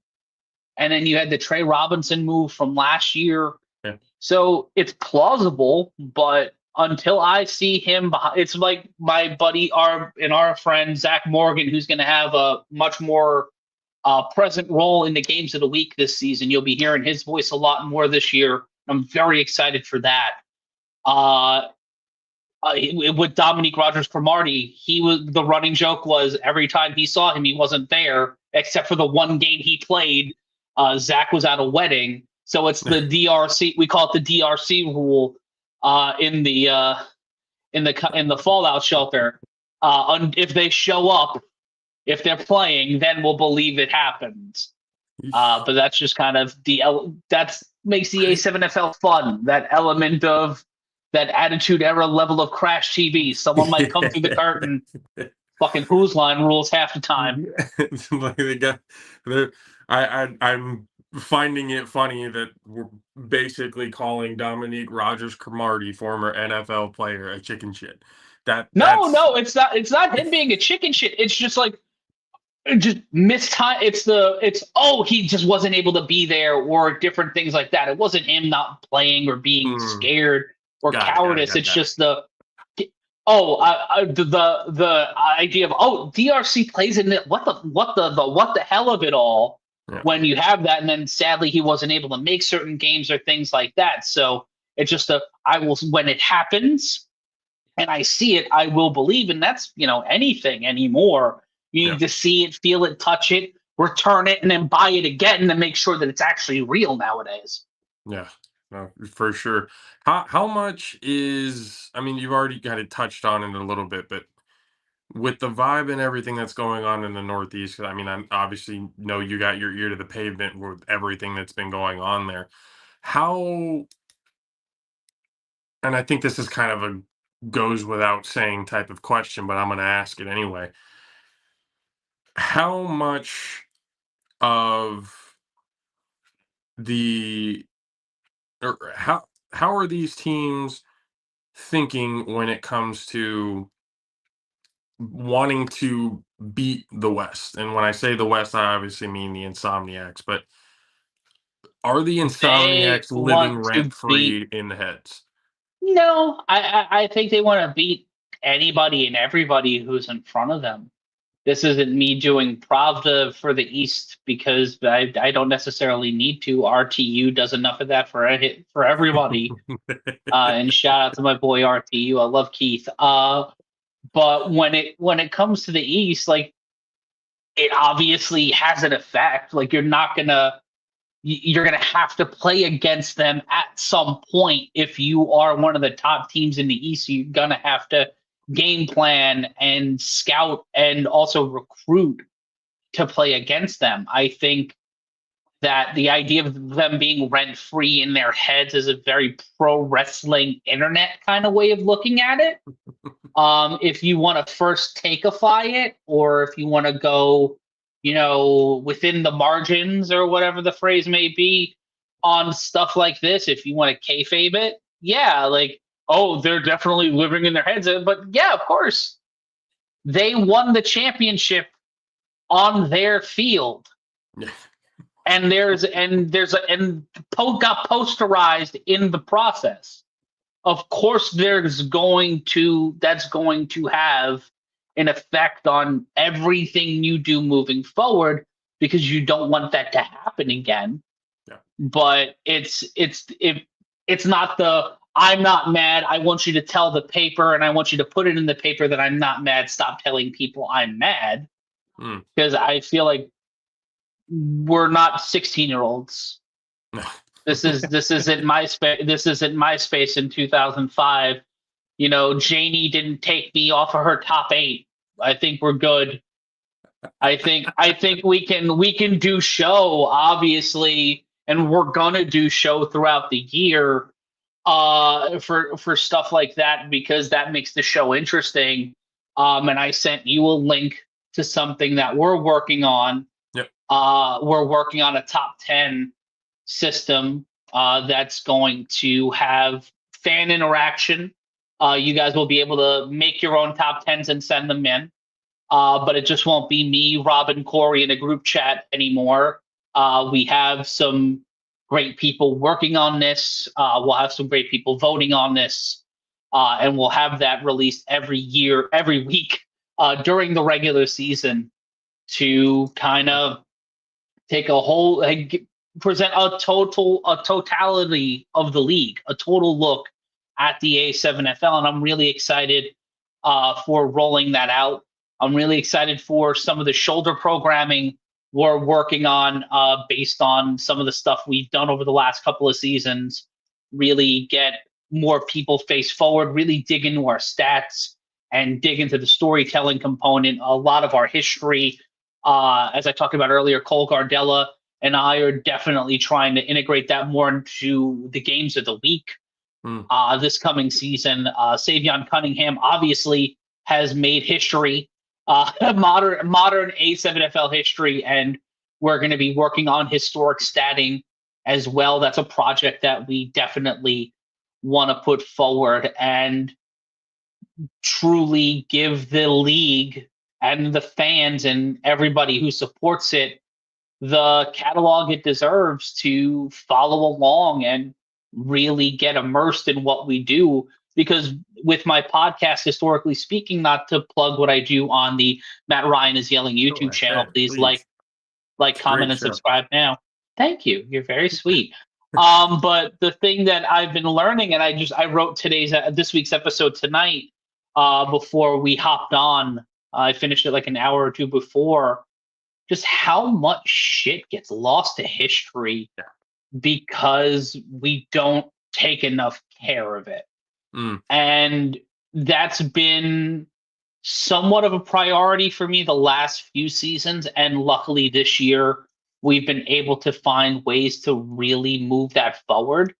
And then you had the Trey Robinson move from last year. Yeah. So it's plausible, but until I see him, it's like my buddy, our friend, Zach Morgan, who's going to have a much more present role in the games of the week this season. You'll be hearing his voice a lot more this year. I'm very excited for that. With Dominique Rodgers-Cromartie, the running joke was every time he saw him, he wasn't there, except for the one game he played. Zach was at a wedding, so it's the DRC. We call it the DRC rule in the fallout shelter. If they show up, if they're playing, then we'll believe it happens. But that's just kind of that makes the A7FL fun. That element of that Attitude Era level of Crash TV. Someone might come through the curtain. Fucking Who's Line rules half the time. I'm finding it funny that we're basically calling Dominique Rodgers-Cromartie, former NFL player, a chicken shit. No, it's not. It's not him being a chicken shit. It's just like just mistime. He just wasn't able to be there, or different things like that. It wasn't him not playing or being scared or cowardice. It's just the idea of DRC plays in it. What the hell of it all. Yeah. When you have that, and then sadly he wasn't able to make certain games or things like that. So it's just when it happens and I see it, I will believe. And that's, anything anymore. You need to see it, feel it, touch it, return it, and then buy it again to make sure that it's actually real nowadays. Yeah, no, for sure. How much is, you've already got it touched on it a little bit, but with the vibe and everything that's going on in the Northeast, I obviously know you got your ear to the pavement with everything that's been going on there. And I think this is kind of a goes without saying type of question, but I'm going to ask it anyway. How much of how are these teams thinking when it comes to wanting to beat the West? And when I say the West, I obviously mean the Insomniacs, but are the Insomniacs living rent free in the heads? No, I think they want to beat anybody and everybody who's in front of them. This isn't me doing Pravda for the East because I don't necessarily need to. RTU does enough of that for everybody. And shout out to my boy RTU. I love Keith. But when it comes to the East, like, it obviously has an effect. Like, you're gonna have to play against them at some point. If you are one of the top teams in the East, you're gonna have to game plan and scout and also recruit to play against them. I think that the idea of them being rent free in their heads is a very pro wrestling internet kind of way of looking at it. If you want to first takeify it, or if you want to go, within the margins or whatever the phrase may be on stuff like this, if you want to kayfabe it, yeah, like, oh, they're definitely living in their heads. But yeah, of course, they won the championship on their field. And got posterized in the process. Of course, that's going to have an effect on everything you do moving forward, because you don't want that to happen again. Yeah. But it's not the I'm not mad. I want you to tell the paper, and I want you to put it in the paper that I'm not mad. Stop telling people I'm mad, because I feel like we're not 16-year-olds. This isn't MySpace. This isn't MySpace in 2005. Janie didn't take me off of her top 8. I think we're good. I think we can do show, obviously, and we're gonna do show throughout the year for stuff like that, because that makes the show interesting. And I sent you a link to something that we're working on. Yep. We're working on a top 10 system that's going to have fan interaction. You guys will be able to make your own top 10s and send them in. But it just won't be me, Rob, and Corey in a group chat anymore. We have some great people working on this. We'll have some great people voting on this. And we'll have that released every week during the regular season, to kind of take a whole, present a totality of the league, a total look at the A7FL. And I'm really excited for rolling that out. I'm really excited for some of the shoulder programming we're working on based on some of the stuff we've done over the last couple of seasons. Really get more people face forward, really dig into our stats and dig into the storytelling component, a lot of our history. As I talked about earlier, Cole Gardella and I are definitely trying to integrate that more into the games of the week. This coming season, Savion Cunningham obviously has made history, modern A7FL history, and we're going to be working on historic statting as well. That's a project that we definitely want to put forward and truly give the league and the fans and everybody who supports it the catalog it deserves to follow along and really get immersed in what we do. Because with my podcast, Historically Speaking, not to plug what I do on the Matt Ryan is Yelling YouTube channel, please like, comment, and subscribe now. Thank you. You're very sweet. But the thing that I've been learning, and I wrote this week's episode tonight before we hopped on. I finished it like an hour or two before. Just how much shit gets lost to history because we don't take enough care of it. And that's been somewhat of a priority for me the last few seasons. And luckily this year, we've been able to find ways to really move that forward.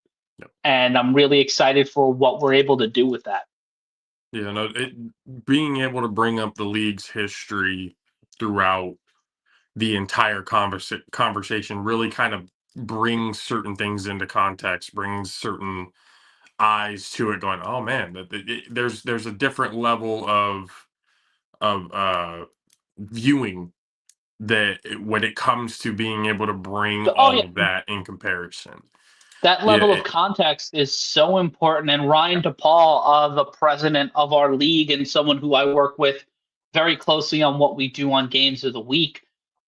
And I'm really excited for what we're able to do with that. Yeah, no, being able to bring up the league's history throughout the entire conversation really kind of brings certain things into context, brings certain eyes to it, going, oh man, there's a different level of viewing that when it comes to being able to bring all of that in comparison. That level of context is so important. And Ryan DePaul, the president of our league and someone who I work with very closely on what we do on Games of the Week,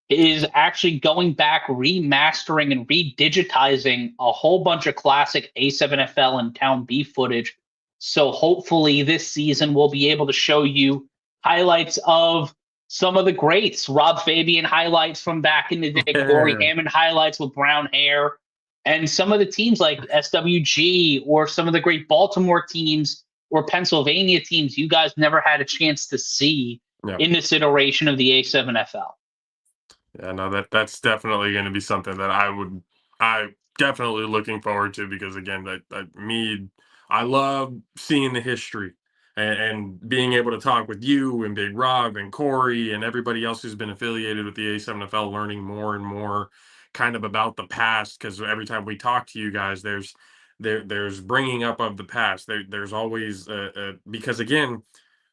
is actually going back, remastering and redigitizing a whole bunch of classic A7FL and Town B footage. So hopefully this season we'll be able to show you highlights of some of the greats. Rob Fabian highlights from back in the day, Corey Hammond highlights with brown hair, and some of the teams like SWG or some of the great Baltimore teams or Pennsylvania teams you guys never had a chance to see in this iteration of the A7FL. Yeah, no, that's definitely going to be something that I definitely looking forward to because again, I love seeing the history and being able to talk with you and Big Rob and Corey and everybody else who's been affiliated with the A7FL, learning more and more kind of about the past. Because every time we talk to you guys, there's bringing up of the past. There's always because again,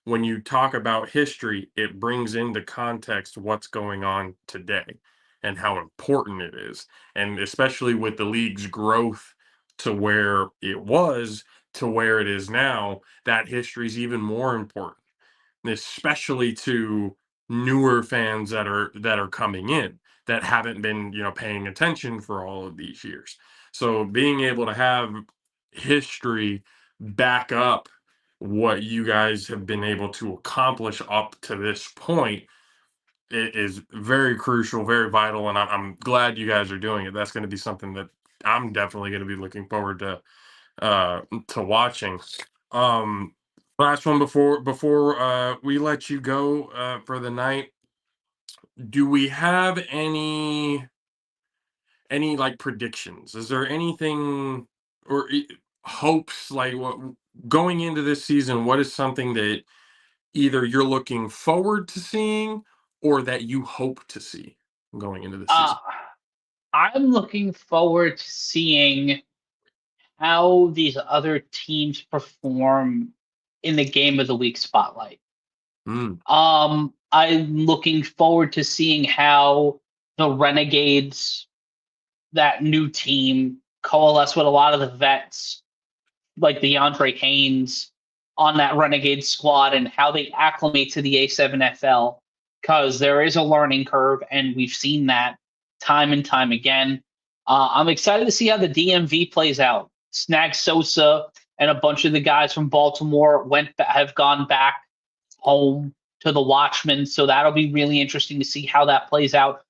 when you talk about history, it brings into context what's going on today and how important it is. And especially with the league's growth to where it was to where it is now, that history is even more important, especially to newer fans that are coming in that haven't been, paying attention for all of these years. So being able to have history back up what you guys have been able to accomplish up to this point is very crucial, very vital, and I'm glad you guys are doing it. That's going to be something that I'm definitely going to be looking forward to watching. Um, Last one before we let you go for the night. Do we have any like predictions? Is there anything or hopes like what going into this season? What is something that either you're looking forward to seeing or that you hope to see going into this Uh, season? I'm looking forward to seeing how these other teams perform in the game of the week spotlight. Mm, I'm looking forward to seeing how the Renegades, that new team, coalesce with a lot of the vets like the Andre Haynes on that Renegade squad and how they acclimate to the A7FL because there is a learning curve and we've seen that time and time again. I'm excited to see how the DMV plays out. Snag Sosa and a bunch of the guys from Baltimore have gone back home to the Watchmen, so that'll be really interesting to see how that plays out.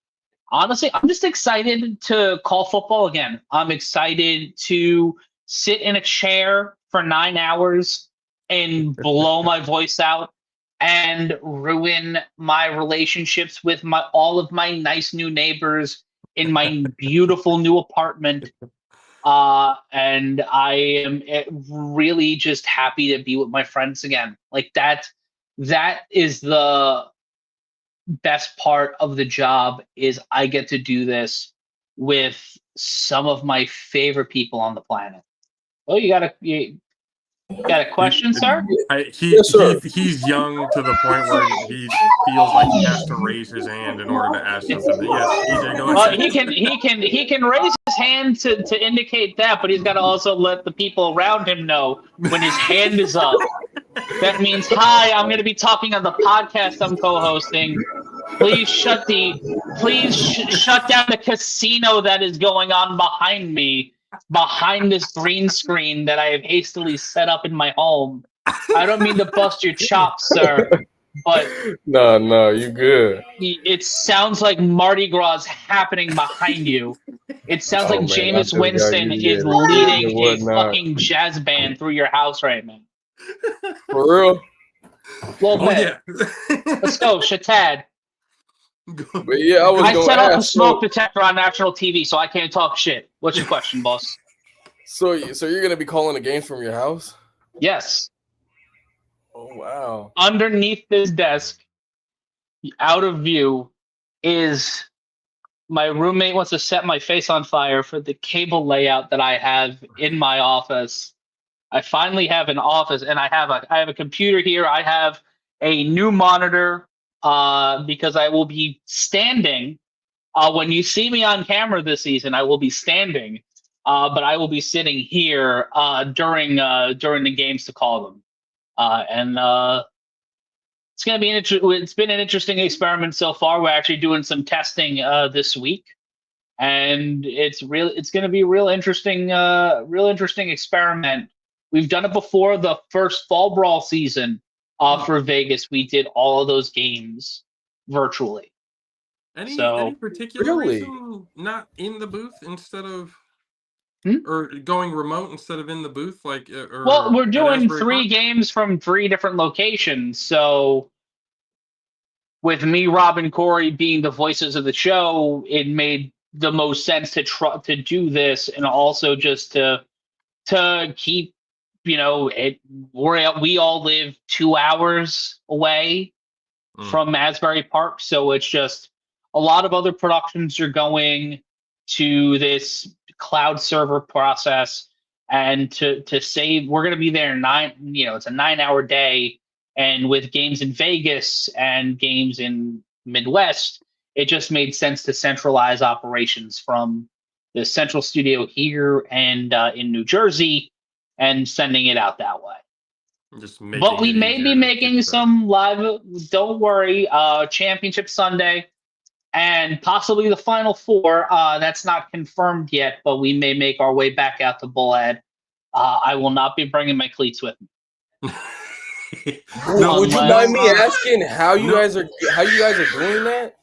Honestly, I'm just excited to call football again. I'm excited to sit in a chair for 9 hours and blow my voice out and ruin my relationships with all of my nice new neighbors in my beautiful new apartment. And I am really just happy to be with my friends again. Like that is the best part of the job is I get to do this with some of my favorite people on the planet. Oh, you got a he, question, sir? Yes, sir. he's young to the point where he feels like he has to raise his hand in order to ask something. But yes, EJ, go Well, ahead. he can raise his hand to indicate that, but he's got to also let the people around him know when his hand is up. That means, hi, I'm going to be talking on the podcast I'm co-hosting. Please shut down the casino that is going on behind me, behind this green screen that I have hastily set up in my home. I don't mean to bust your chops, sir, but No, you good. it sounds like Mardi Gras is happening behind you. It sounds Oh like man, I Jameis just got Winston used to is it leading and a whatnot. fucking jazz band through your house right now. For real. A little Oh bit. yeah. Let's go, Shatad. But yeah, I was I gonna set up the ask. smoke detector on national TV, so I can't talk shit. What's your question, boss? So you're gonna be calling the games from your house? Yes. Oh wow. Underneath this desk, out of view, is my roommate wants to set my face on fire for the cable layout that I have in my office. I finally have an office, and I have a computer here. I have a new monitor because I will be standing. When you see me on camera this season, I will be standing, but I will be sitting here during the games to call them. And it's gonna be it's been an interesting experiment so far. We're actually doing some testing this week, and it's gonna be a real interesting experiment. We've done it before. The first Fall Brawl season for Vegas, we did all of those games virtually. Any So particular Really? reason not in the booth instead of Hmm? or going remote instead of in the booth like well, or we're at doing Asbury 3 Park? games from 3 different locations, so with me, Rob, and Corey being the voices of the show, it made the most sense to do this, and also just to keep, we all live 2 hours away from Asbury Park, so it's just a lot of other productions are going to this cloud server process, and to save, we're going to be there it's a 9-hour day, and with games in Vegas and games in Midwest, it just made sense to centralize operations from the central studio here and in New Jersey, and sending it out that way. Just But making we it may be easier to making keep track. some live. Don't worry, Championship Sunday, and possibly the Final Four. That's not confirmed yet, but we may make our way back out to Bullhead. I will not be bringing my cleats with me. No, Would you unless- mind me asking how you guys are doing that?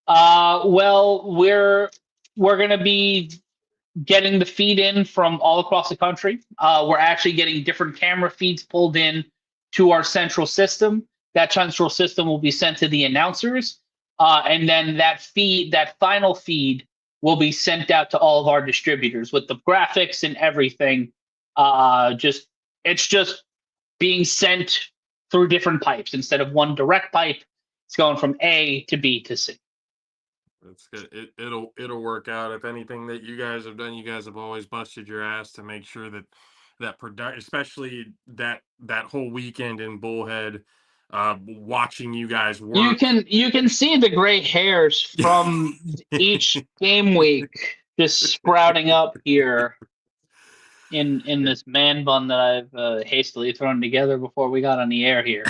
Well, we're gonna be getting the feed in from all across the country. We're actually getting different camera feeds pulled in to our central system. That central system will be sent to the announcers, and then that final feed, will be sent out to all of our distributors with the graphics and everything. It's just being sent through different pipes instead of one direct pipe. It's going from A to B to C. That's good. It'll work out. If anything that you guys have done, you guys have always busted your ass to make sure that production, especially that whole weekend in Bullhead, watching you guys work. You can see the gray hairs from each game week just sprouting up here in this man bun that I've hastily thrown together before we got on the air here.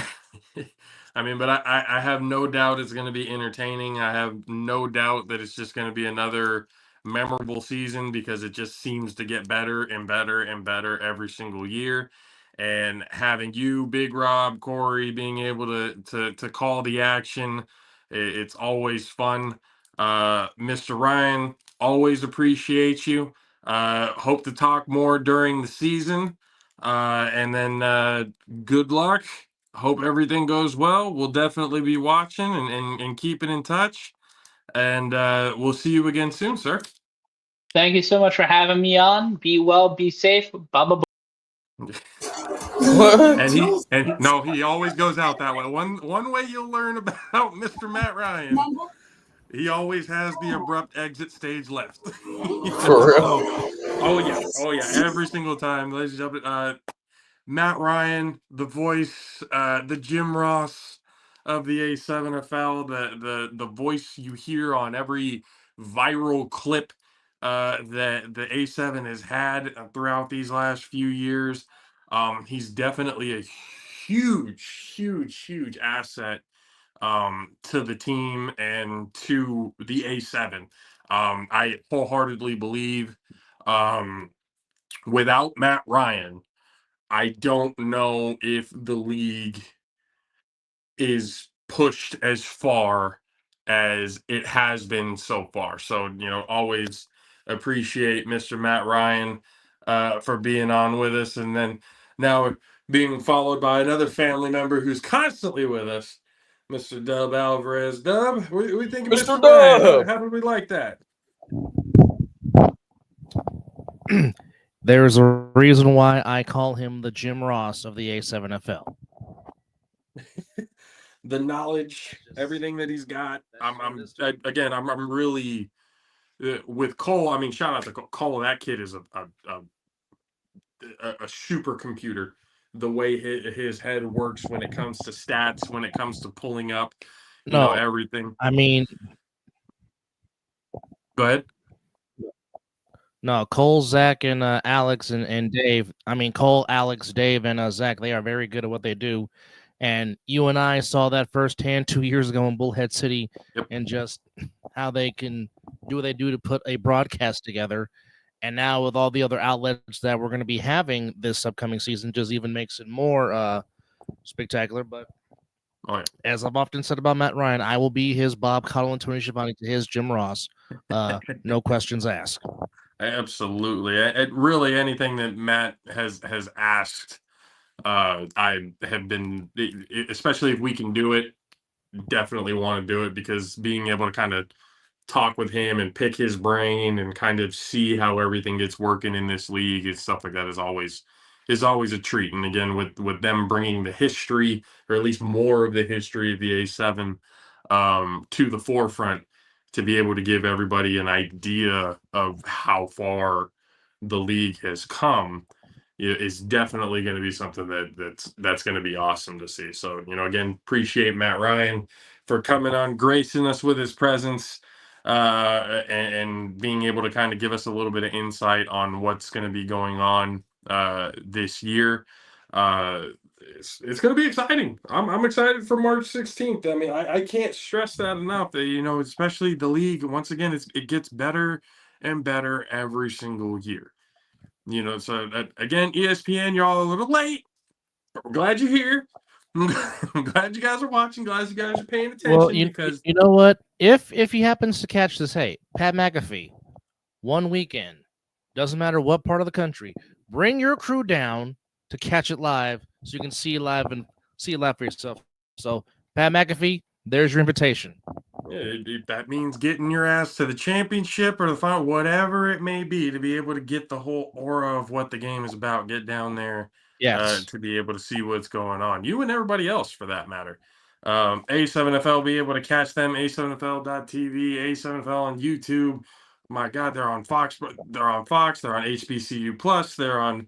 I mean, but I have no doubt it's going to be entertaining. I have no doubt that it's just going to be another memorable season, because it just seems to get better and better and better every single year. And having you, Big Rob, Corey, being able to call the action, it's always fun. Mr. Ryan, always appreciate you. Hope to talk more during the season. And then good luck. Hope everything goes well. We'll definitely be watching and keeping in touch. And we'll see you again soon, sir. Thank you so much for having me on. Be well, be safe. Bye-bye. And no, he always goes out that way. One way you'll learn about Mr. Matt Ryan, he always has the abrupt exit stage left. For real? Oh yeah, every single time, ladies and gentlemen. Matt Ryan, the voice, the Jim Ross of the A7FL, the voice you hear on every viral clip that the A7 has had throughout these last few years. He's definitely a huge asset to the team and to the A7. I wholeheartedly believe without Matt Ryan, I don't know if the league is pushed as far as it has been so far. So, always appreciate Mr. Matt Ryan for being on with us. And then now being followed by another family member who's constantly with us, Mr. Dub Alvarez. Dub, what do we think of Mr. Mr. Ryan? Dub! How did we like that? There's a reason why I call him the Jim Ross of the A7FL. The knowledge, everything that he's got. I'm really with Cole. I mean, shout out to Cole. That kid is a supercomputer. The way his head works when it comes to stats, when it comes to pulling up, everything. I mean, go ahead. No, Cole, Zach, and Alex and Dave. I mean, Cole, Alex, Dave, and Zach. They are very good at what they do. And you and I saw that firsthand 2 years ago in Bullhead City, and just how they can do what they do to put a broadcast together. And now with all the other outlets that we're going to be having this upcoming season, just even makes it more spectacular. But as I've often said about Matt Ryan, I will be his Bob Cottle and Tony Schiavone to his Jim Ross. No questions asked. Absolutely. Really, anything that Matt has asked, I have been, especially if we can do it, definitely want to do it because being able to kind of talk with him and pick his brain and kind of see how everything gets working in this league and stuff like that is always a treat. And again, with them bringing the history, or at least more of the history of the A7 to the forefront, to be able to give everybody an idea of how far the league has come, is definitely going to be something that's going to be awesome to see. So, again, appreciate Matt Ryan for coming on, gracing us with his presence, and being able to kind of give us a little bit of insight on what's going to be going on this year. It's going to be exciting. I'm excited for March 16th. I mean, I can't stress that enough. That especially the league. Once again, it gets better and better every single year. So again, ESPN, y'all are a little late, but we're glad you're here. I'm glad you guys are watching. Glad you guys are paying attention. Well, because you know what? If he happens to catch this, hey, Pat McAfee, one weekend, doesn't matter what part of the country, bring your crew down to catch it live so you can see it live for yourself. So, Pat McAfee, there's your invitation. that means getting your ass to the championship or the final, whatever it may be, to be able to get the whole aura of what the game is about. Get down there, Yes. to be able to see what's going on. You and everybody else, for that matter. A7FL, be able to catch them. A7FL.tv, A7FL on YouTube. My God, they're on Fox. They're on Fox. They're on HBCU Plus. They're on.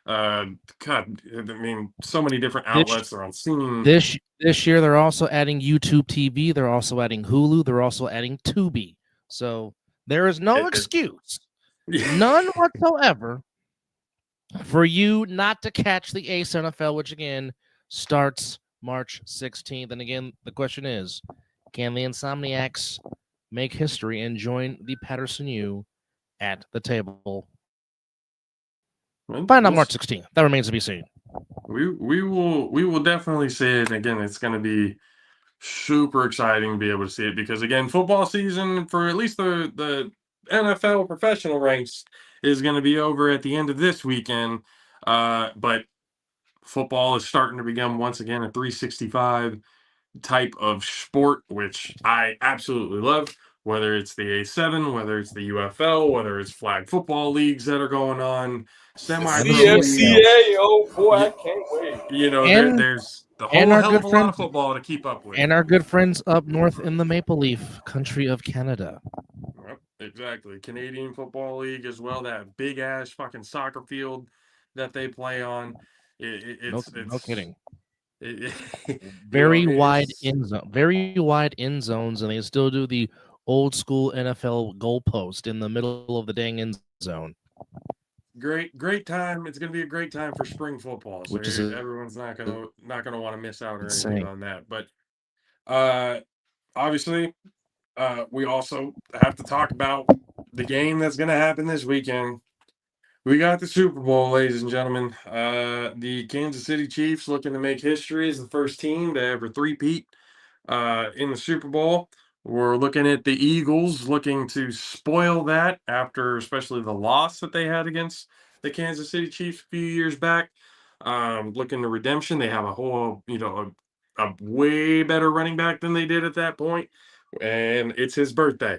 God, I mean, so many different outlets. They're on Singing. This year, they're also adding YouTube TV. They're also adding Hulu. They're also adding Tubi. So there is no excuse, none whatsoever, for you not to catch the A7FL, which again starts March 16th. And again, the question is, can the Insomniacs make history and join the Patterson U at the table? Find out March 16th. That remains to be seen. We will definitely see it. Again, it's going to be super exciting to be able to see it because, again, football season for at least the NFL professional ranks is going to be over at the end of this weekend. But football is starting to become once again a 365 type of sport, which I absolutely love. Whether it's the A7, whether it's the UFL, whether it's flag football leagues that are going on, semi-pro leagues. CFCA, oh boy, I can't wait. There's the whole hell of a lot of football to keep up with. And our good friends up north in the Maple Leaf country of Canada. Yep, exactly. Canadian Football League as well. That big ass fucking soccer field that they play on. It's no kidding. Very wide end zone, very wide end zones, and they still do the old school NFL goalpost in the middle of the dang end zone. Great time. It's going to be a great time for spring football. So everyone's not going to want to miss out or anything on that. But obviously, we also have to talk about the game that's going to happen this weekend. We got the Super Bowl, ladies and gentlemen. The Kansas City Chiefs looking to make history as the first team to ever three-peat in the Super Bowl. We're looking at the Eagles looking to spoil that after especially the loss that they had against the Kansas City Chiefs a few years back. Looking to redemption. They have a whole, a way better running back than they did at that point. And it's his birthday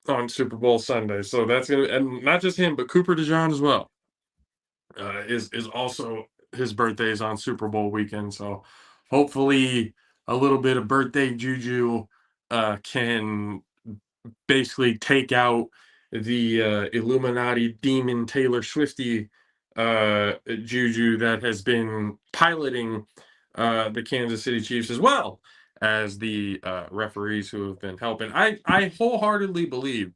on Super Bowl Sunday. So that's going to, and not just him, but Cooper DeJean as well. Is also, his birthday is on Super Bowl weekend. So hopefully a little bit of birthday juju can basically take out the Illuminati demon Taylor Swifty juju that has been piloting the Kansas City Chiefs, as well as the referees who have been helping. I wholeheartedly believe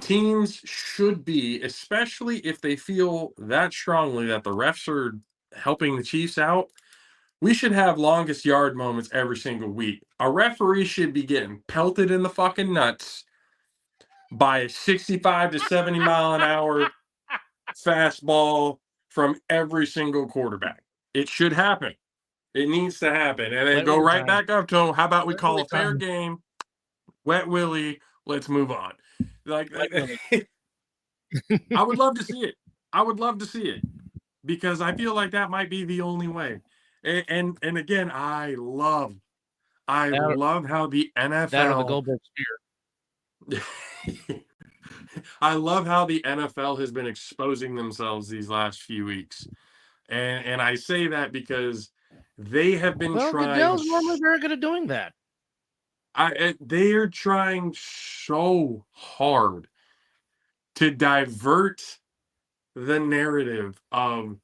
teams should be, especially if they feel that strongly that the refs are helping the Chiefs out, we should have longest yard moments every single week. A referee should be getting pelted in the fucking nuts by a 65 to 70 mile an hour fastball from every single quarterback. It should happen. It needs to happen. And then go right back up to, how about we call a fair game, wet willy, let's move on. Like, I would love to see it. I would love to see it because I feel like that might be the only way. And again, I love how the That or the NFL Goldberg spear. I love how the NFL has been exposing themselves these last few weeks. And I say that because they have been Well, trying Goodell's normally very good at doing that. they are trying so hard to divert the narrative of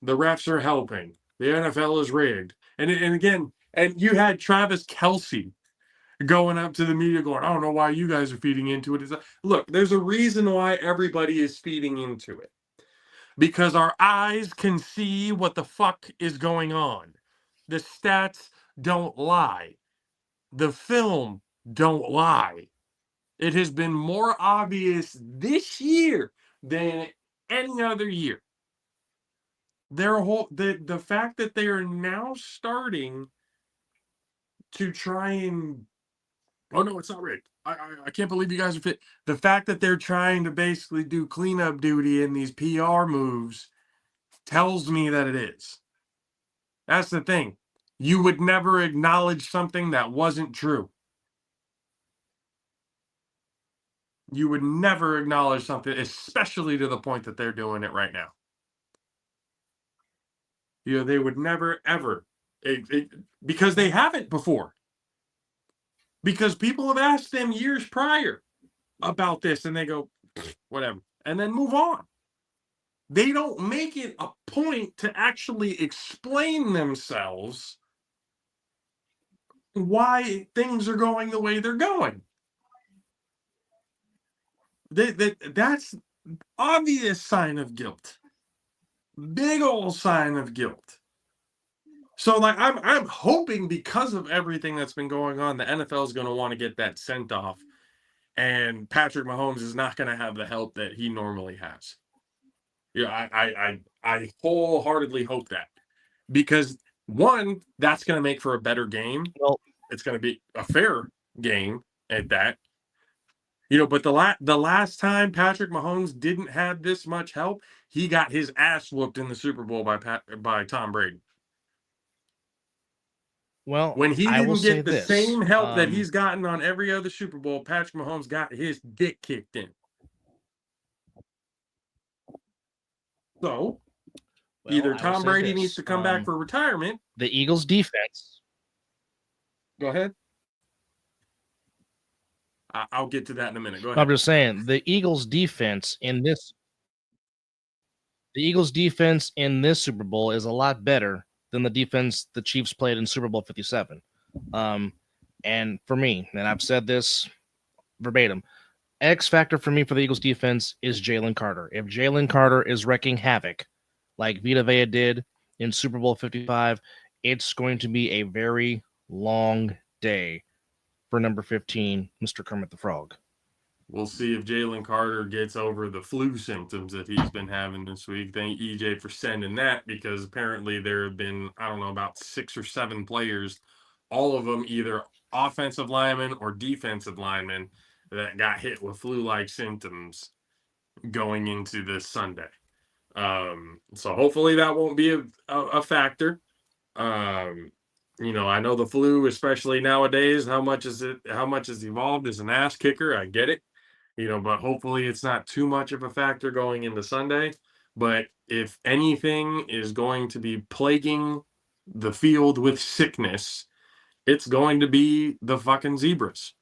the refs are helping. The NFL is rigged. And again, and you had Travis Kelce going up to the media going, I don't know why you guys are feeding into it. It's like, look, there's a reason why everybody is feeding into it. Because our eyes can see what the fuck is going on. The stats don't lie. The film don't lie. It has been more obvious this year than any other year. The fact that they are now starting to try and oh no, it's not rigged. I can't believe you guys are fit. The fact that they're trying to basically do cleanup duty in these PR moves tells me that it is. That's the thing. You would never acknowledge something that wasn't true. You would never acknowledge something, especially to the point that they're doing it right now. You know, they would never, ever, because they haven't before. Because people have asked them years prior about this, and they go, whatever, and then move on. They don't make it a point to actually explain themselves why things are going the way they're going. That's obvious sign of guilt. Big old sign of guilt. So like I'm hoping because of everything that's been going on, the NFL is going to want to get that sent off, and Patrick Mahomes is not going to have the help that he normally has. Yeah, I wholeheartedly hope that, because one, that's going to make for a better game. Well, It's going to be a fair game at that. You know, but the last time Patrick Mahomes didn't have this much help, he got his ass whooped in the Super Bowl by Tom Brady. well, When he I will didn't say get the this. same help that he's gotten on every other Super Bowl, Patrick Mahomes got his dick kicked in. So, either Tom Brady needs to come back for retirement. The Eagles' defense. Go ahead. I'll get to that in a minute. Go ahead. I'm just saying the Eagles' defense in this Super Bowl is a lot better than the defense the Chiefs played in Super Bowl 57. And for me, and I've said this verbatim, X factor for me for the Eagles defense is Jalen Carter. If Jalen Carter is wrecking havoc like Vita Vea did in Super Bowl 55, it's going to be a very long day for number 15, Mr. Kermit the Frog. We'll see if Jalen Carter gets over the flu symptoms that he's been having this week. Thank EJ for sending that, because apparently there have been, I don't know, about 6 or 7 players, all of them either offensive linemen or defensive linemen, that got hit with flu-like symptoms going into this Sunday. So hopefully that won't be a factor. You know, I know the flu, especially nowadays, how much is evolved as an ass kicker. I get it. You know, but hopefully it's not too much of a factor going into Sunday. But if anything is going to be plaguing the field with sickness, it's going to be the fucking zebras.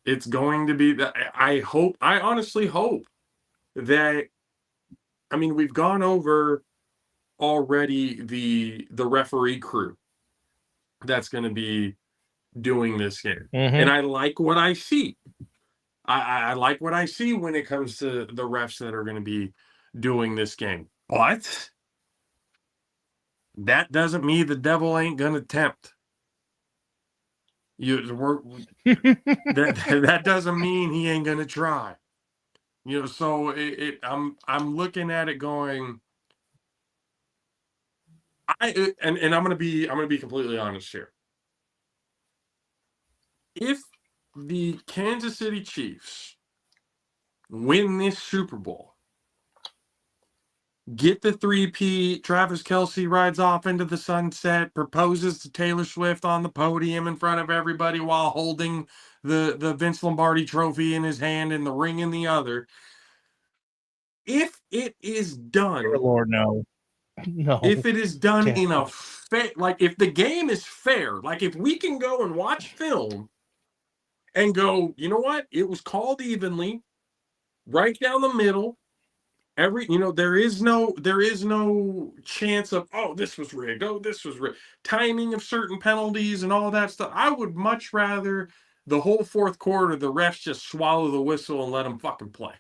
It's going to be that. I honestly hope that, I mean, we've gone over already the referee crew that's going to be doing this game. And I like what I see. I like what I see when it comes to the refs that are going to be doing this game. But that doesn't mean the devil ain't going to tempt. That doesn't mean he ain't going to try. You know, so I'm looking at it going, and I'm going to be completely honest here. If the Kansas City Chiefs win this Super Bowl, get the 3P. Travis Kelce rides off into the sunset, proposes to Taylor Swift on the podium in front of everybody while holding the Vince Lombardi Trophy in his hand and the ring in the other. If it is done, Dear Lord, no. No. if it is done Can't. in a fair, like if the game is fair, like if we can go and watch film and go, you know what, it was called evenly, right down the middle. There is no chance of, oh, this was rigged, oh, this was rigged, timing of certain penalties and all that stuff. I would much rather the whole fourth quarter the refs just swallow the whistle and let them fucking play.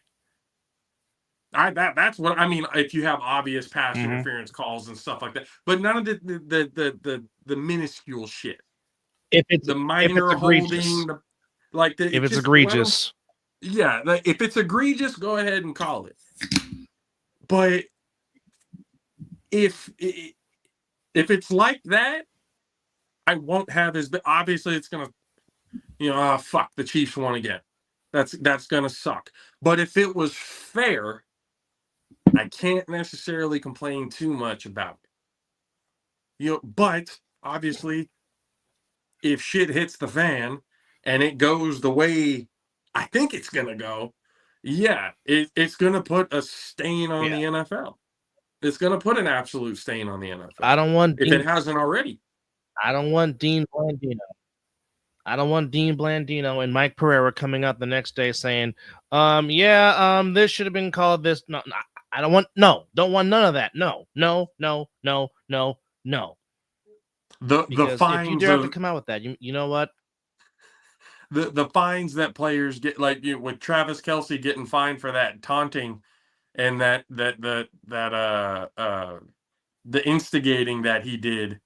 That's what I mean. If you have obvious pass interference calls and stuff like that, but none of the minuscule shit. If it's the minor egregious. holding, If it's egregious. Yeah, if it's egregious, go ahead and call it. But if it's like that, I won't have as obviously it's gonna, fuck, the Chiefs won again. That's gonna suck. But if it was fair, I can't necessarily complain too much about it. But obviously, if shit hits the fan and it goes the way I think it's gonna go, yeah, it's gonna put a stain on the NFL. It's gonna put an absolute stain on the NFL. I don't want if it hasn't already. I don't want Dean Blandino. I don't want Dean Blandino and Mike Pereira coming out the next day saying, this should have been called this. No, I don't want none of that. No. The fines, if you dare to come out with that, you know what? The fines that players get, like with Travis Kelce getting fined for that taunting and the instigating that he did,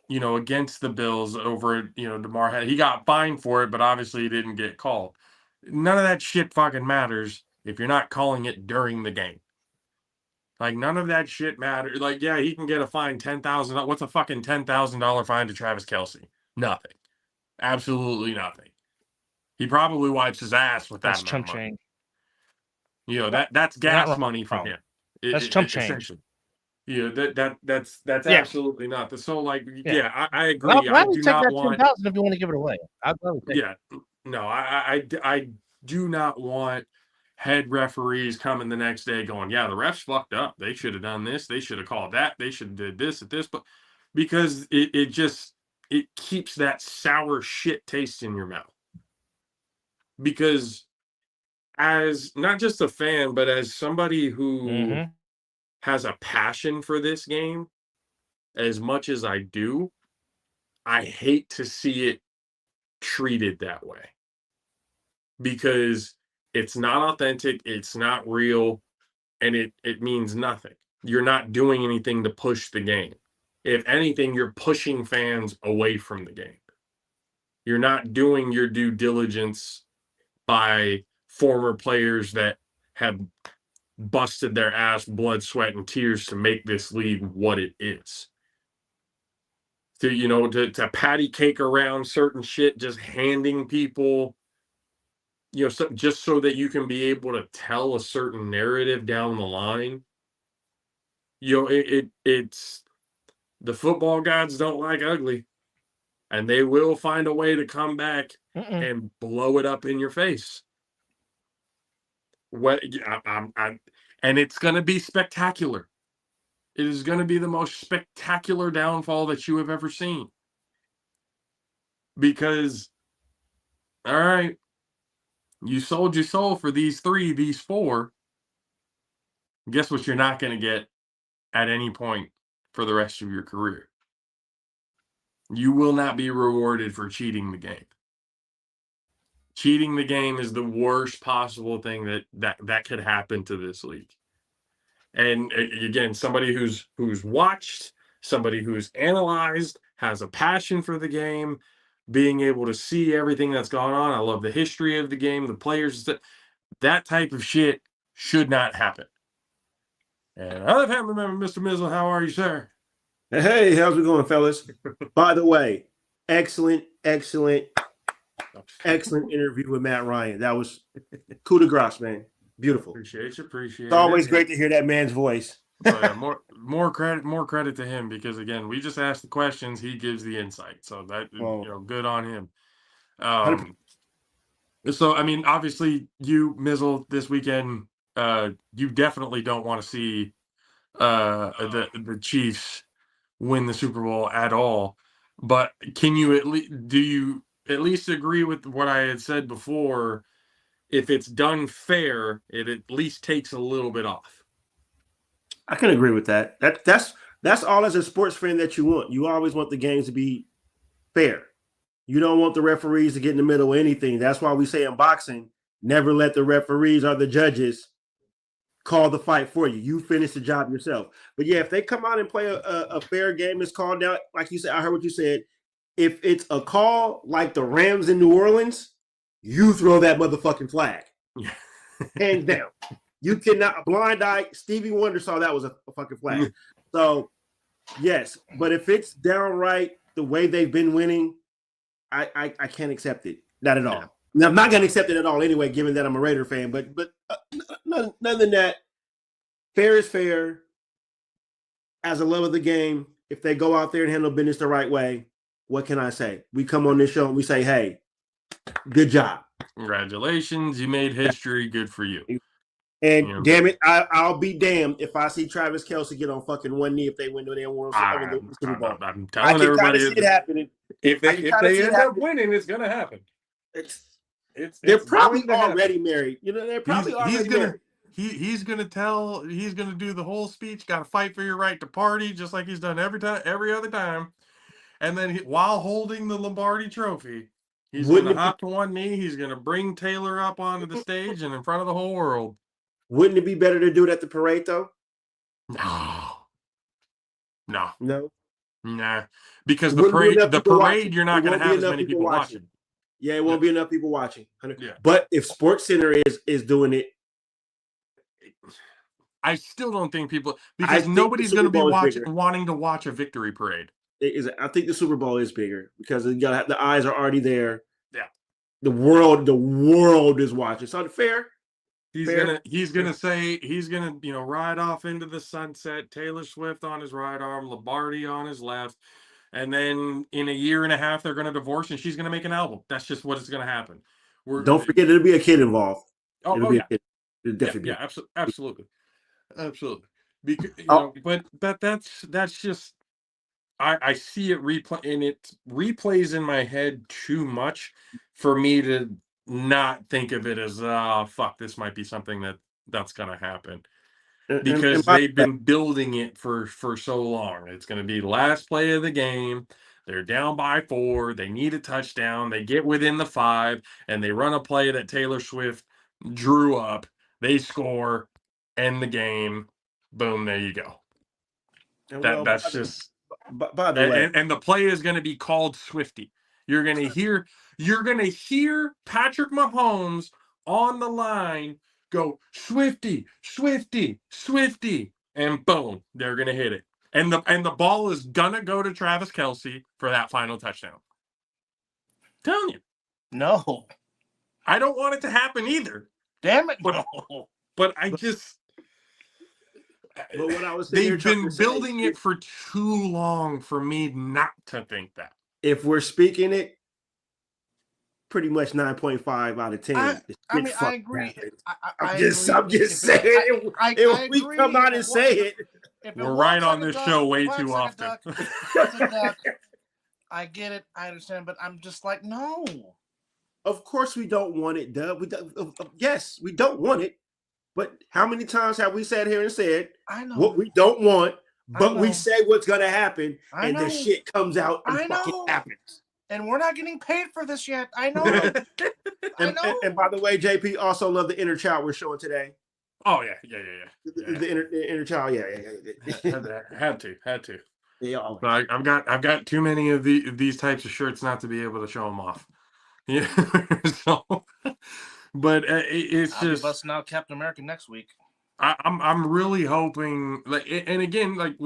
against the Bills over, DeMar, he got fined for it, but obviously he didn't get called. None of that shit fucking matters if you're not calling it during the game. Like, none of that shit matters. Like, yeah, he can get a fine, $10,000. What's a fucking $10,000 fine to Travis Kelce? Nothing. Absolutely nothing. He probably wipes his ass with that That's amount chump of money. change. That's gas money from him. That's chump change. That's absolutely nothing. So, I agree. I do not want $10,000 if you want to give it away. I do not want head referees coming the next day going, yeah, the refs fucked up. They should have done this. They should have called that. They should have did this at this. But because it keeps that sour shit taste in your mouth. Because as not just a fan, but as somebody who has a passion for this game, as much as I do, I hate to see it treated that way. Because it's not authentic, it's not real, and it means nothing. You're not doing anything to push the game. If anything, you're pushing fans away from the game. You're not doing your due diligence by former players that have busted their ass, blood, sweat, and tears to make this league what it is. To patty cake around certain shit, just handing people, just so that you can be able to tell a certain narrative down the line. It's the football gods don't like ugly, and they will find a way to come back and blow it up in your face. And it's going to be spectacular. It is going to be the most spectacular downfall that you have ever seen. Because, all right, you sold your soul for these 3, these 4. Guess what you're not going to get at any point for the rest of your career? You will not be rewarded for cheating the game. Cheating the game is the worst possible thing that could happen to this league. And again, somebody who's watched, somebody who's analyzed, has a passion for the game, being able to see everything that's gone on. I love the history of the game, the players. That type of shit should not happen. And other family member, Mr. Mizzle, how are you, sir? Hey, how's it going, fellas? By the way, excellent interview with Matt Ryan. That was coup de grace, man. Beautiful. Appreciate It's always great to hear that man's voice. So yeah, more credit to him, because again, we just ask the questions, he gives the insight. So that good on him. 100%. So I mean, obviously, you Mizzle this weekend, you definitely don't want to see the Chiefs win the Super Bowl at all. But do you at least agree with what I had said before? If it's done fair, it at least takes a little bit off. I can agree with that. That's all as a sports fan that you want. You always want the games to be fair. You don't want the referees to get in the middle of anything. That's why we say in boxing, never let the referees or the judges call the fight for you. You finish the job yourself. But yeah, if they come out and play a fair game, it's called out. Like you said, I heard what you said. If it's a call like the Rams in New Orleans, you throw that motherfucking flag. Hands down. You cannot blind eye. Stevie Wonder saw that was a fucking flag. So yes, but if it's downright the way they've been winning, I can't accept it. Not at all. Now, I'm not going to accept it at all anyway, given that I'm a Raider fan. But none than that, fair is fair. As a love of the game, if they go out there and handle business the right way, what can I say? We come on this show and we say, hey, good job. Congratulations. You made history. Good for you. And damn it, I'll be damned if I see Travis Kelce get on fucking one knee if they win the World Super Bowl. I'm telling everybody, see it happening. If they end up winning, it's gonna happen. They're probably already married. They're probably already married. He's gonna do the whole speech. Got to fight for your right to party, just like he's done every other time. And then while holding the Lombardi Trophy, he's gonna hop to one knee. He's gonna bring Taylor up onto the stage and in front of the whole world. Wouldn't it be better to do it at the parade, though? No. Nah. Because the parade, you're not going to have as many people watching. Yeah, it won't be enough people watching. Yeah. But if Sports Center is doing it, I still don't think people, because nobody's going to be wanting to watch a victory parade. I think the Super Bowl is bigger because the eyes are already there. Yeah. The world is watching. So fair. He's gonna ride off into the sunset. Taylor Swift on his right arm, Lombardi on his left, and then in a year and a half they're gonna divorce, and she's gonna make an album. That's just what is gonna happen. Don't forget, it'll be a kid involved. Yeah, absolutely. Because but that's just I see it replay, and it replays in my head too much for me to not think of it as fuck, this might be something that's gonna happen, because they've been building it for so long. It's gonna be last play of the game, they're down by 4, they need a touchdown, they get within the 5, and they run a play that Taylor Swift drew up, they score, end the game, boom, there you go. That's just by the way, and the play is going to be called Swifty. You're going to hear Patrick Mahomes on the line go Swifty, Swifty, Swifty, and boom, they're going to hit it. And the ball is going to go to Travis Kelce for that final touchdown. I'm telling you. No. I don't want it to happen either. Damn it. But I just... But what I was they've been building it for too long for me not to think that. If we're speaking it, pretty much 9.5 out of 10. I agree. I'm just saying. If we come out and say it, we're right on this show way too often. I get it. I understand, but I'm just like, no. Of course we don't want it, Dub. Yes, we don't want it. But how many times have we sat here and said what we don't want, but we say what's going to happen, and the shit comes out and fucking happens. And we're not getting paid for this yet. I know. And by the way, JP also loved the inner child we're showing today. Oh, yeah. The inner child, yeah. Had to. Yeah. But I've got too many of these types of shirts not to be able to show them off. Yeah. So... But it's I'll be busting out Captain America next week. I'm really hoping, and again, like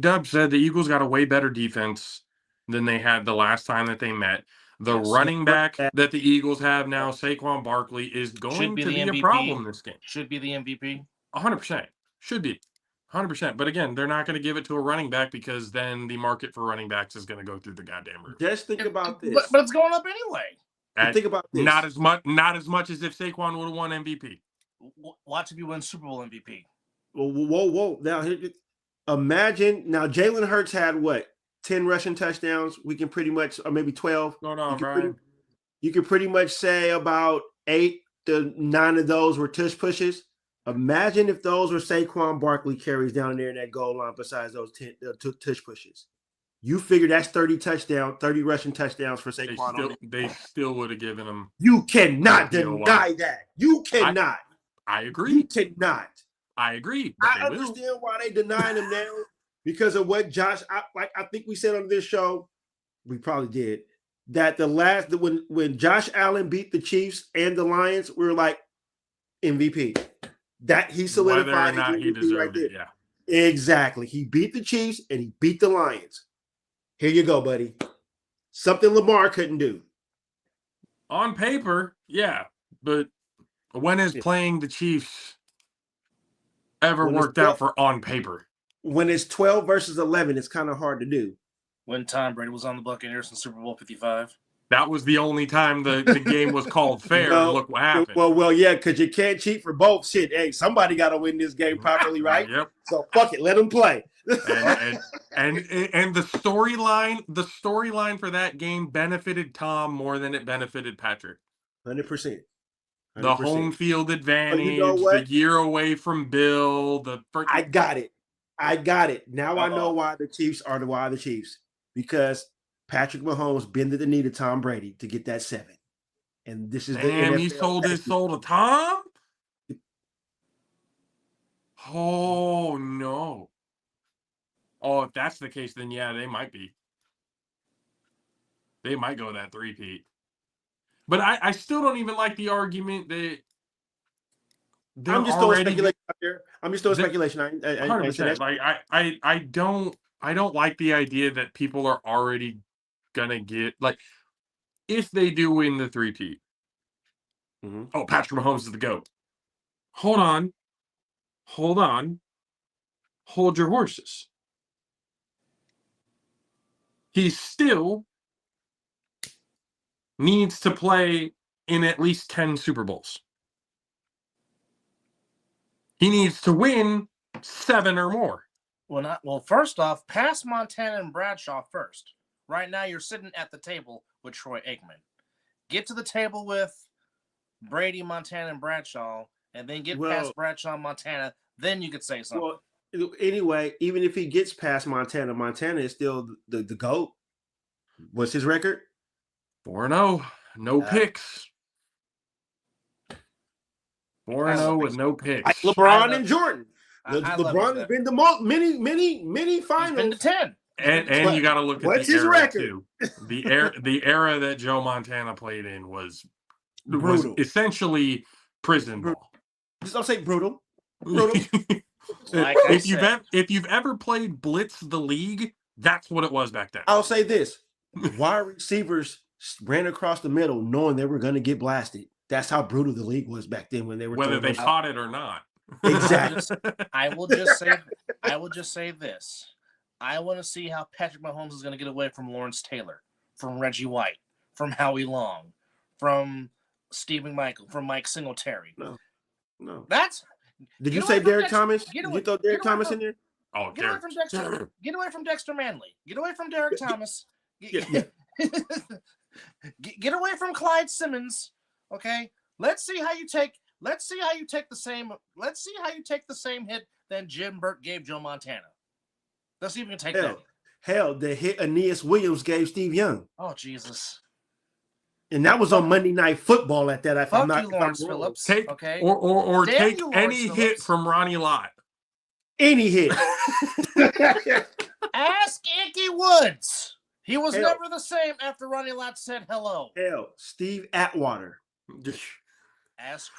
Dub said, the Eagles got a way better defense than they had the last time that they met. The running back that the Eagles have now, Saquon Barkley, is going to be a problem this game. Should be the MVP. 100%. Should be. 100%. But again, they're not going to give it to a running back because then the market for running backs is going to go through the goddamn roof. Just think about this. But it's going up anyway. Think about this. Not as much as if Saquon would have won MVP. Watch if you win Super Bowl MVP. Whoa. Now, imagine. Now, Jalen Hurts had what? 10 rushing touchdowns. We can pretty much, or maybe 12. Hold on, Brian. You can pretty much say about 8 to 9 of those were tush pushes. Imagine if those were Saquon Barkley carries down there in that goal line besides those 10 tush pushes. You figure that's 30 rushing touchdowns for Saquon. They still would have given him. You cannot deny that. You cannot. I agree. You cannot. I agree. I understand why they denying him now because of what Josh. I think we said on this show, we probably did that when Josh Allen beat the Chiefs and the Lions, we were like MVP. That he solidified. Whether or not he deserved it, yeah. Exactly. He beat the Chiefs and he beat the Lions. Here you go, buddy. Something Lamar couldn't do. On paper, yeah. But when has playing the Chiefs ever worked out for on paper? When it's 12 versus 11, it's kind of hard to do. When Tom Brady was on the Buccaneers in Super Bowl 55. That was the only time the game was called fair. Look what happened. Well, yeah, because you can't cheat for both. Shit, hey, somebody got to win this game properly, right? Yep. So fuck it, let them play. and the storyline for that game benefited Tom more than it benefited Patrick. 100%. The home field advantage, the year away from Bill, I got it. Now I know why the Chiefs are the Chiefs. Because Patrick Mahomes bended the knee to Tom Brady to get that 7. And this is he sold his soul to Tom? Oh, no. Oh, if that's the case, then yeah, they might be. They might go that 3-peat. But I still don't even like the argument that I'm just throwing speculation out there. I'm just throwing speculation. 100%. Like I don't like the idea that people are already gonna get like if they do win the 3-peat. Mm-hmm. Oh, Patrick Mahomes is the GOAT. Hold on. Hold your horses. He still needs to play in at least 10 Super Bowls. He needs to win 7 or more. Well, first off, pass Montana and Bradshaw first. Right now, you're sitting at the table with Troy Aikman. Get to the table with Brady, Montana, and Bradshaw, and then get past Bradshaw and Montana. Then you could say something. Well, anyway, even if he gets past Montana is still the GOAT. What's his record? 4-0. No picks. 4-0 with no picks. Like LeBron and Jordan. LeBron has been to many finals. He's been to 10. And you got to look at what's the his era record? too. The era that Joe Montana played in was essentially prison ball. Just don't say brutal. If you've ever played Blitz the League, that's what it was back then. I'll say this: wide receivers ran across the middle, knowing they were going to get blasted. That's how brutal the league was back then when they were whether they caught it or not. Exactly. I will just say this. I want to see how Patrick Mahomes is going to get away from Lawrence Taylor, from Reggie White, from Howie Long, from Stephen Michael, from Mike Singletary. No. Did you say Derek Thomas? Did you throw Derek Thomas in there? Oh, get away from Dexter. Get away from Dexter Manley. Get away from Derek Thomas. Get away from Clyde Simmons. Okay. Let's see how you take the same hit that Jim Burt gave Joe Montana. Let's see if we can take that. Hell, the hit Aeneas Williams gave Steve Young. Oh, Jesus. And that was on Monday Night Football at that. Fuck you, Lawrence Phillips. Take any hit from Ronnie Lott. Any hit. Ask Ickey Woods. He was never the same after Ronnie Lott said hello. Hell, Steve Atwater.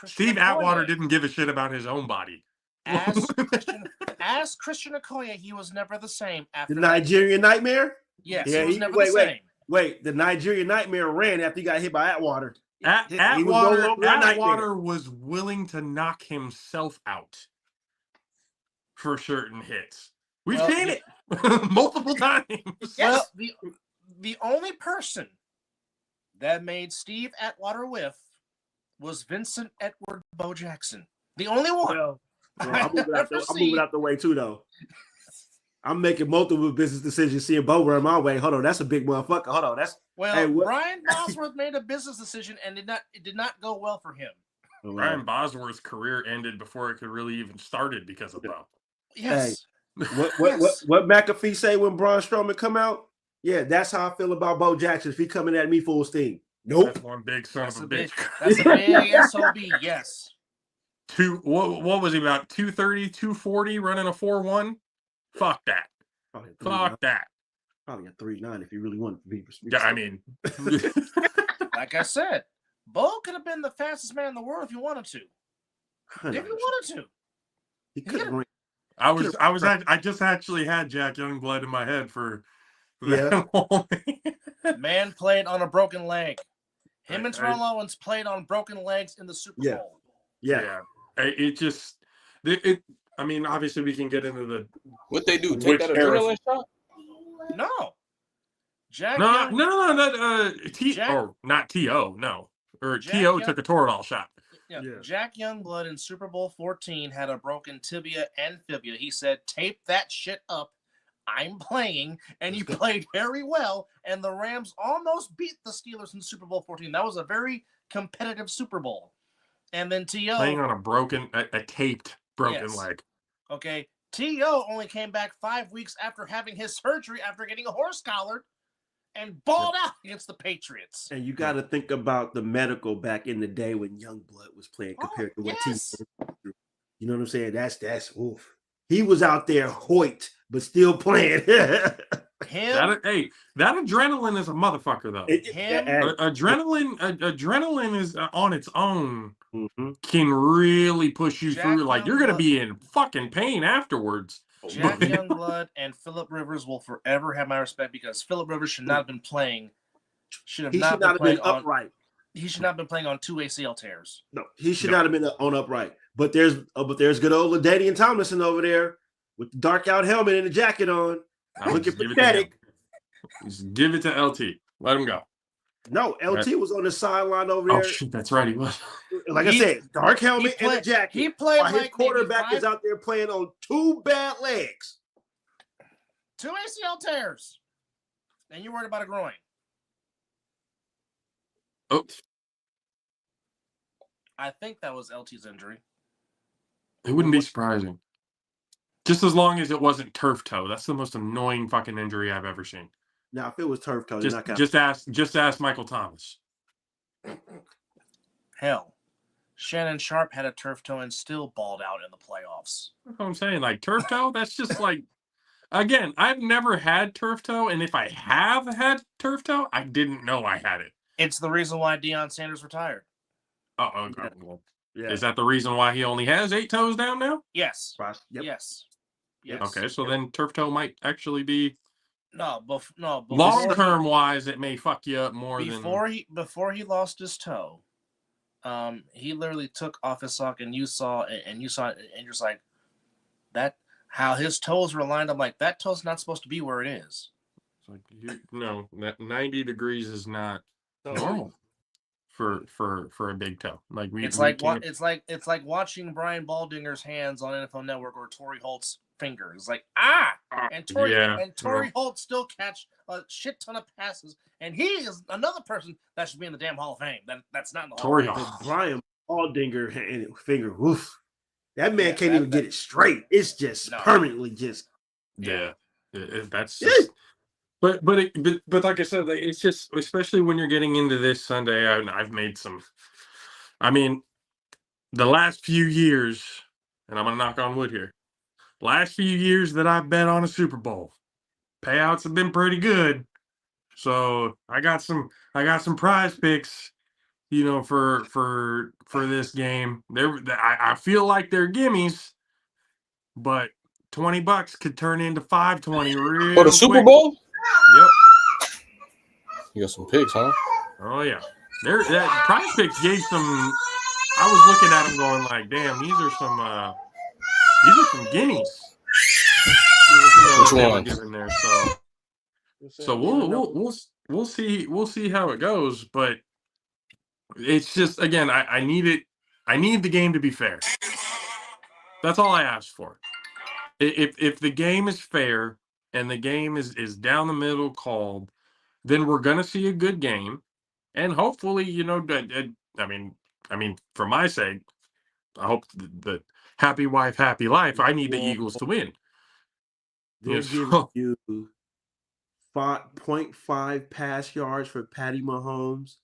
Steve Atwater didn't give a shit about his own body. Ask Christian Okoye, he was never the same after the Nigerian Nightmare? Yes, he was never the same. Wait, the Nigerian Nightmare ran after he got hit by Atwater. He was no Atwater, longer a nightmare. Atwater was willing to knock himself out for certain hits. We've seen it multiple times. Yes. Well, the only person that made Steve Atwater whiff was Vincent Edward Bo Jackson. The only one. Well, I'm moving out the way too, though. I'm making multiple business decisions, seeing Bo run my way. Hold on, that's a big motherfucker. Hold on, that's Brian Bosworth made a business decision, and it did not go well for him. Brian Bosworth's career ended before it could really even started because of Bo. Yes. Hey, what McAfee say when Braun Strowman come out? Yeah, that's how I feel about Bo Jackson. If he coming at me full steam, nope. That's one big son of a bitch. That's a big SOB. Yes. What was he about? 230, 240, running a 4.1? Fuck that. Fuck that. Probably a 3.9 if you really wanted to be. Yeah, I mean, like I said, Bo could have been the fastest man in the world if he wanted to. If he wanted to, he could have. I just actually had Jack Youngblood in my head for that. Man played on a broken leg. Him and Terrell Owens played on broken legs in the Super Bowl. Yeah. I mean, obviously we can get into the what they do. Take that adrenaline shot? No. Not T.O. No. Or T.O. took a Toradol shot. Yeah. Jack Youngblood in Super Bowl 14 had a broken tibia and fibula. He said, tape that shit up. I'm playing. And he played very well. And the Rams almost beat the Steelers in Super Bowl 14. That was a very competitive Super Bowl. And then T.O. playing on a taped broken leg. Okay. T.O. only came back 5 weeks after having his surgery after getting a horse collared and balled out against the Patriots. And you got to think about the medical back in the day when Youngblood was playing compared to what T. You know what I'm saying? That's oof. He was out there Hoyt, but still playing. That adrenaline is a motherfucker though. Adrenaline is on its own can really push you through. Like you're gonna be in fucking pain afterwards. Jack Youngblood and Phillip Rivers will forever have my respect because Phillip Rivers should not have been playing. He should not have been upright. He should not have been playing on 2 ACL tears. No, he should not have been on upright. But there's good old LaDainian Tomlinson over there with the dark out helmet and the jacket on, looking pathetic. Just give it to LT. Let him go. No, LT was on the sideline over there. Oh shit, that's right, he was. Like I said, dark helmet and a jacket. He played while his quarterback is out there playing on 2 bad legs. 2 ACL tears. And you're worried about a groin. Oh. I think that was LT's injury. It wouldn't be surprising. Just as long as it wasn't turf toe. That's the most annoying fucking injury I've ever seen. Now, if it was turf toe, just ask Michael Thomas. Hell, Shannon Sharp had a turf toe and still balled out in the playoffs. That's what I'm saying. Like turf toe, that's just like. Again, I've never had turf toe, and if I have had turf toe, I didn't know I had it. It's the reason why Deion Sanders retired. Okay. Well, is that the reason why he only has 8 toes down now? Yes. Yep. Yes. Okay, so then turf toe might actually be. Long term wise, it may fuck you up more before he lost his toe. He literally took off his sock, and you saw it, and you're just like that. How his toes were lined up, like that toe's not supposed to be where it is. It's like that 90 degrees is not normal for a big toe. Like it's like watching Brian Baldinger's hands on NFL Network or Torrey Holt's fingers. It's like and Torrey Holt still catch a shit ton of passes, and he is another person that should be in the damn Hall of Fame. That's not in the Hall of Fame. Brian Baldinger and finger, woof. That man can't even get it straight. It's just permanently just that's just. But like I said, it's just especially when you're getting into this Sunday. I've made some. I mean, the last few years, and I'm gonna knock on wood here. Last few years that I've bet on a Super Bowl, payouts have been pretty good. So I got some prize picks, for this game. I feel like they're gimmies, but $20 could turn into $520 real for the Super quick. Bowl. Yep. You got some picks, huh? Oh yeah, that Prize Picks gave some. I was looking at them going like, damn, these are some guineas. Which They were ones? given there, so we'll see how it goes, but it's just again, I need the game to be fair. That's all I asked for. If the game is fair and the game is down the middle called, then we're gonna see a good game, and hopefully, I mean, for my sake, I hope the happy wife, happy life. I need the Eagles to win. They're giving you 0.5 pass yards for Patty Mahomes,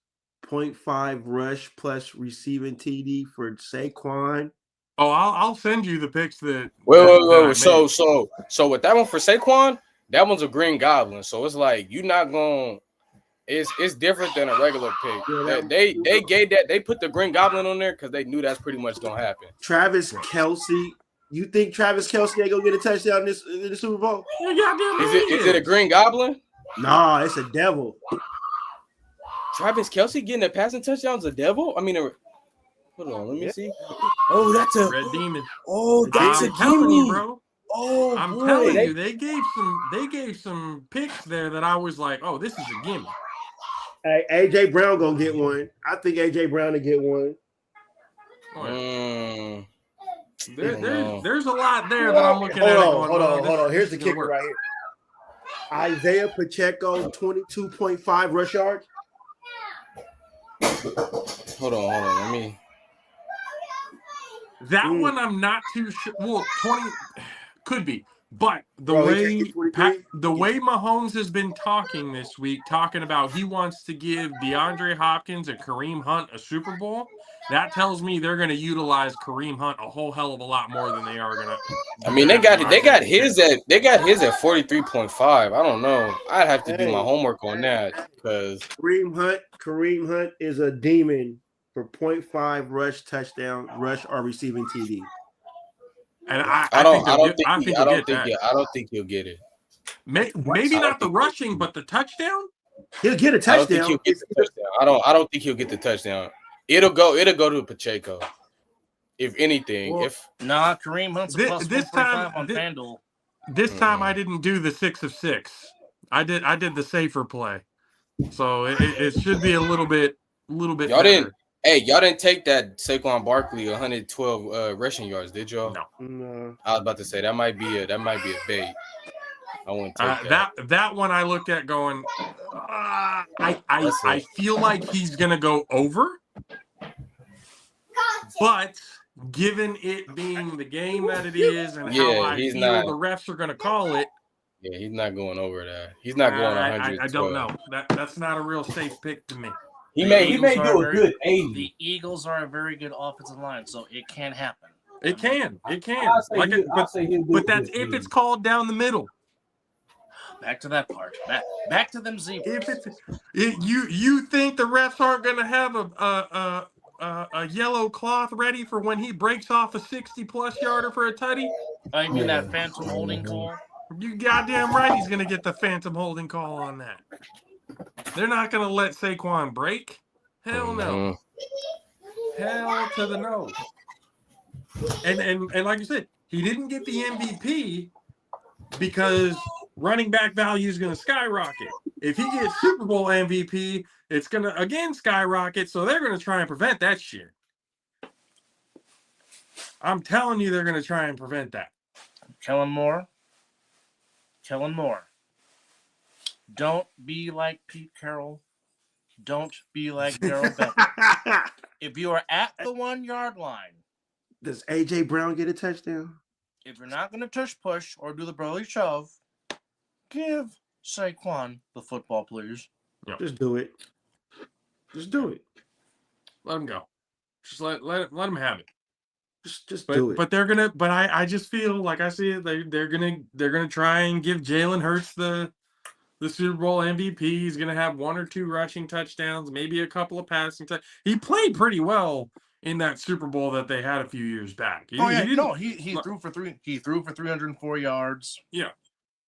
0.5 rush plus receiving TD for Saquon. Oh, I'll send you the picks that. Wait. So with that one for Saquon, that one's a Green Goblin. So it's like you're not going. It's different than a regular pick. Yeah, they gave that. They put the Green Goblin on there because they knew that's pretty much gonna happen. Travis Kelce. You think Travis Kelce ain't gonna get a touchdown in the Super Bowl? Is it a Green Goblin? Nah, it's a devil. Travis Kelce getting a passing touchdown is a devil? I mean, hold on, let me see. Oh, that's a Red Demon. Oh, that's I'm a telling you, gimme. bro. Oh, I'm boy. telling you, they gave some picks there that I was like, oh, this is a gimme. Hey, AJ Brown gonna get one. I think AJ Brown to get one. There's a lot there that I'm looking at. Hold on. Here's the kicker right here. Isaiah Pacheco, 22.5 rush yards. Hold on. Let me. That one I'm not too sure. Well, 20 could be, but the way Mahomes has been talking this week, talking about he wants to give DeAndre Hopkins and Kareem Hunt a Super Bowl. That tells me they're going to utilize Kareem Hunt a whole hell of a lot more than they are going to. I mean, they got his at 43.5. I don't know. I'd have to do my homework on that because Kareem Hunt is a demon for 0.5 rush touchdown, rush or receiving TD. And I don't think he'll get it. Maybe not the rushing, but the touchdown. He'll get a touchdown. I don't think he'll get the touchdown. I don't think he'll get the touchdown. It'll go to Pacheco. If anything, Kareem Hunt's a plus this time on FanDuel. This time I didn't do the 6 of 6. I did the safer play. So it should be a little bit y'all better. Y'all didn't take that Saquon Barkley 112 rushing yards, did y'all? No. I was about to say that might be a bait. I wouldn't take that. That one I looked at going. I feel like he's gonna go over, but given it being the game that it is and how I feel the refs are gonna call it. Yeah, he's not going over that. He's not going 112. I don't know. That's not a real safe pick to me. He may do a good 80. The Eagles are a very good offensive line, so it can happen. It can. But that's if it's called down the middle. Back to that part. Back to them zebras. You think the refs aren't going to have a yellow cloth ready for when he breaks off a 60-plus yarder for a tutty? Oh, you mean that phantom holding call? You goddamn right he's going to get the phantom holding call on that. They're not going to let Saquon break. Hell no. Hell to the no. And like you said, he didn't get the MVP because running back value is going to skyrocket. If he gets Super Bowl MVP, it's going to, again, skyrocket. So they're going to try and prevent that shit. I'm telling you, they're going to try and prevent that. Kellen Moore. Don't be like Pete Carroll. Don't be like Darrell Becker. If you are at the 1-yard line, does AJ Brown get a touchdown? If you're not going to tush push or do the brotherly shove, give Saquon the football, please. Yep. Just do it. Let him go. Just let him have it. Just do it. But they're gonna. But I just feel like I see it. They're gonna try and give Jalen Hurts the Super Bowl MVP. He's gonna have 1 or 2 rushing touchdowns, maybe a couple of passing touchdowns. He played pretty well in that Super Bowl that they had a few years back. He threw for 304 yards. Yeah,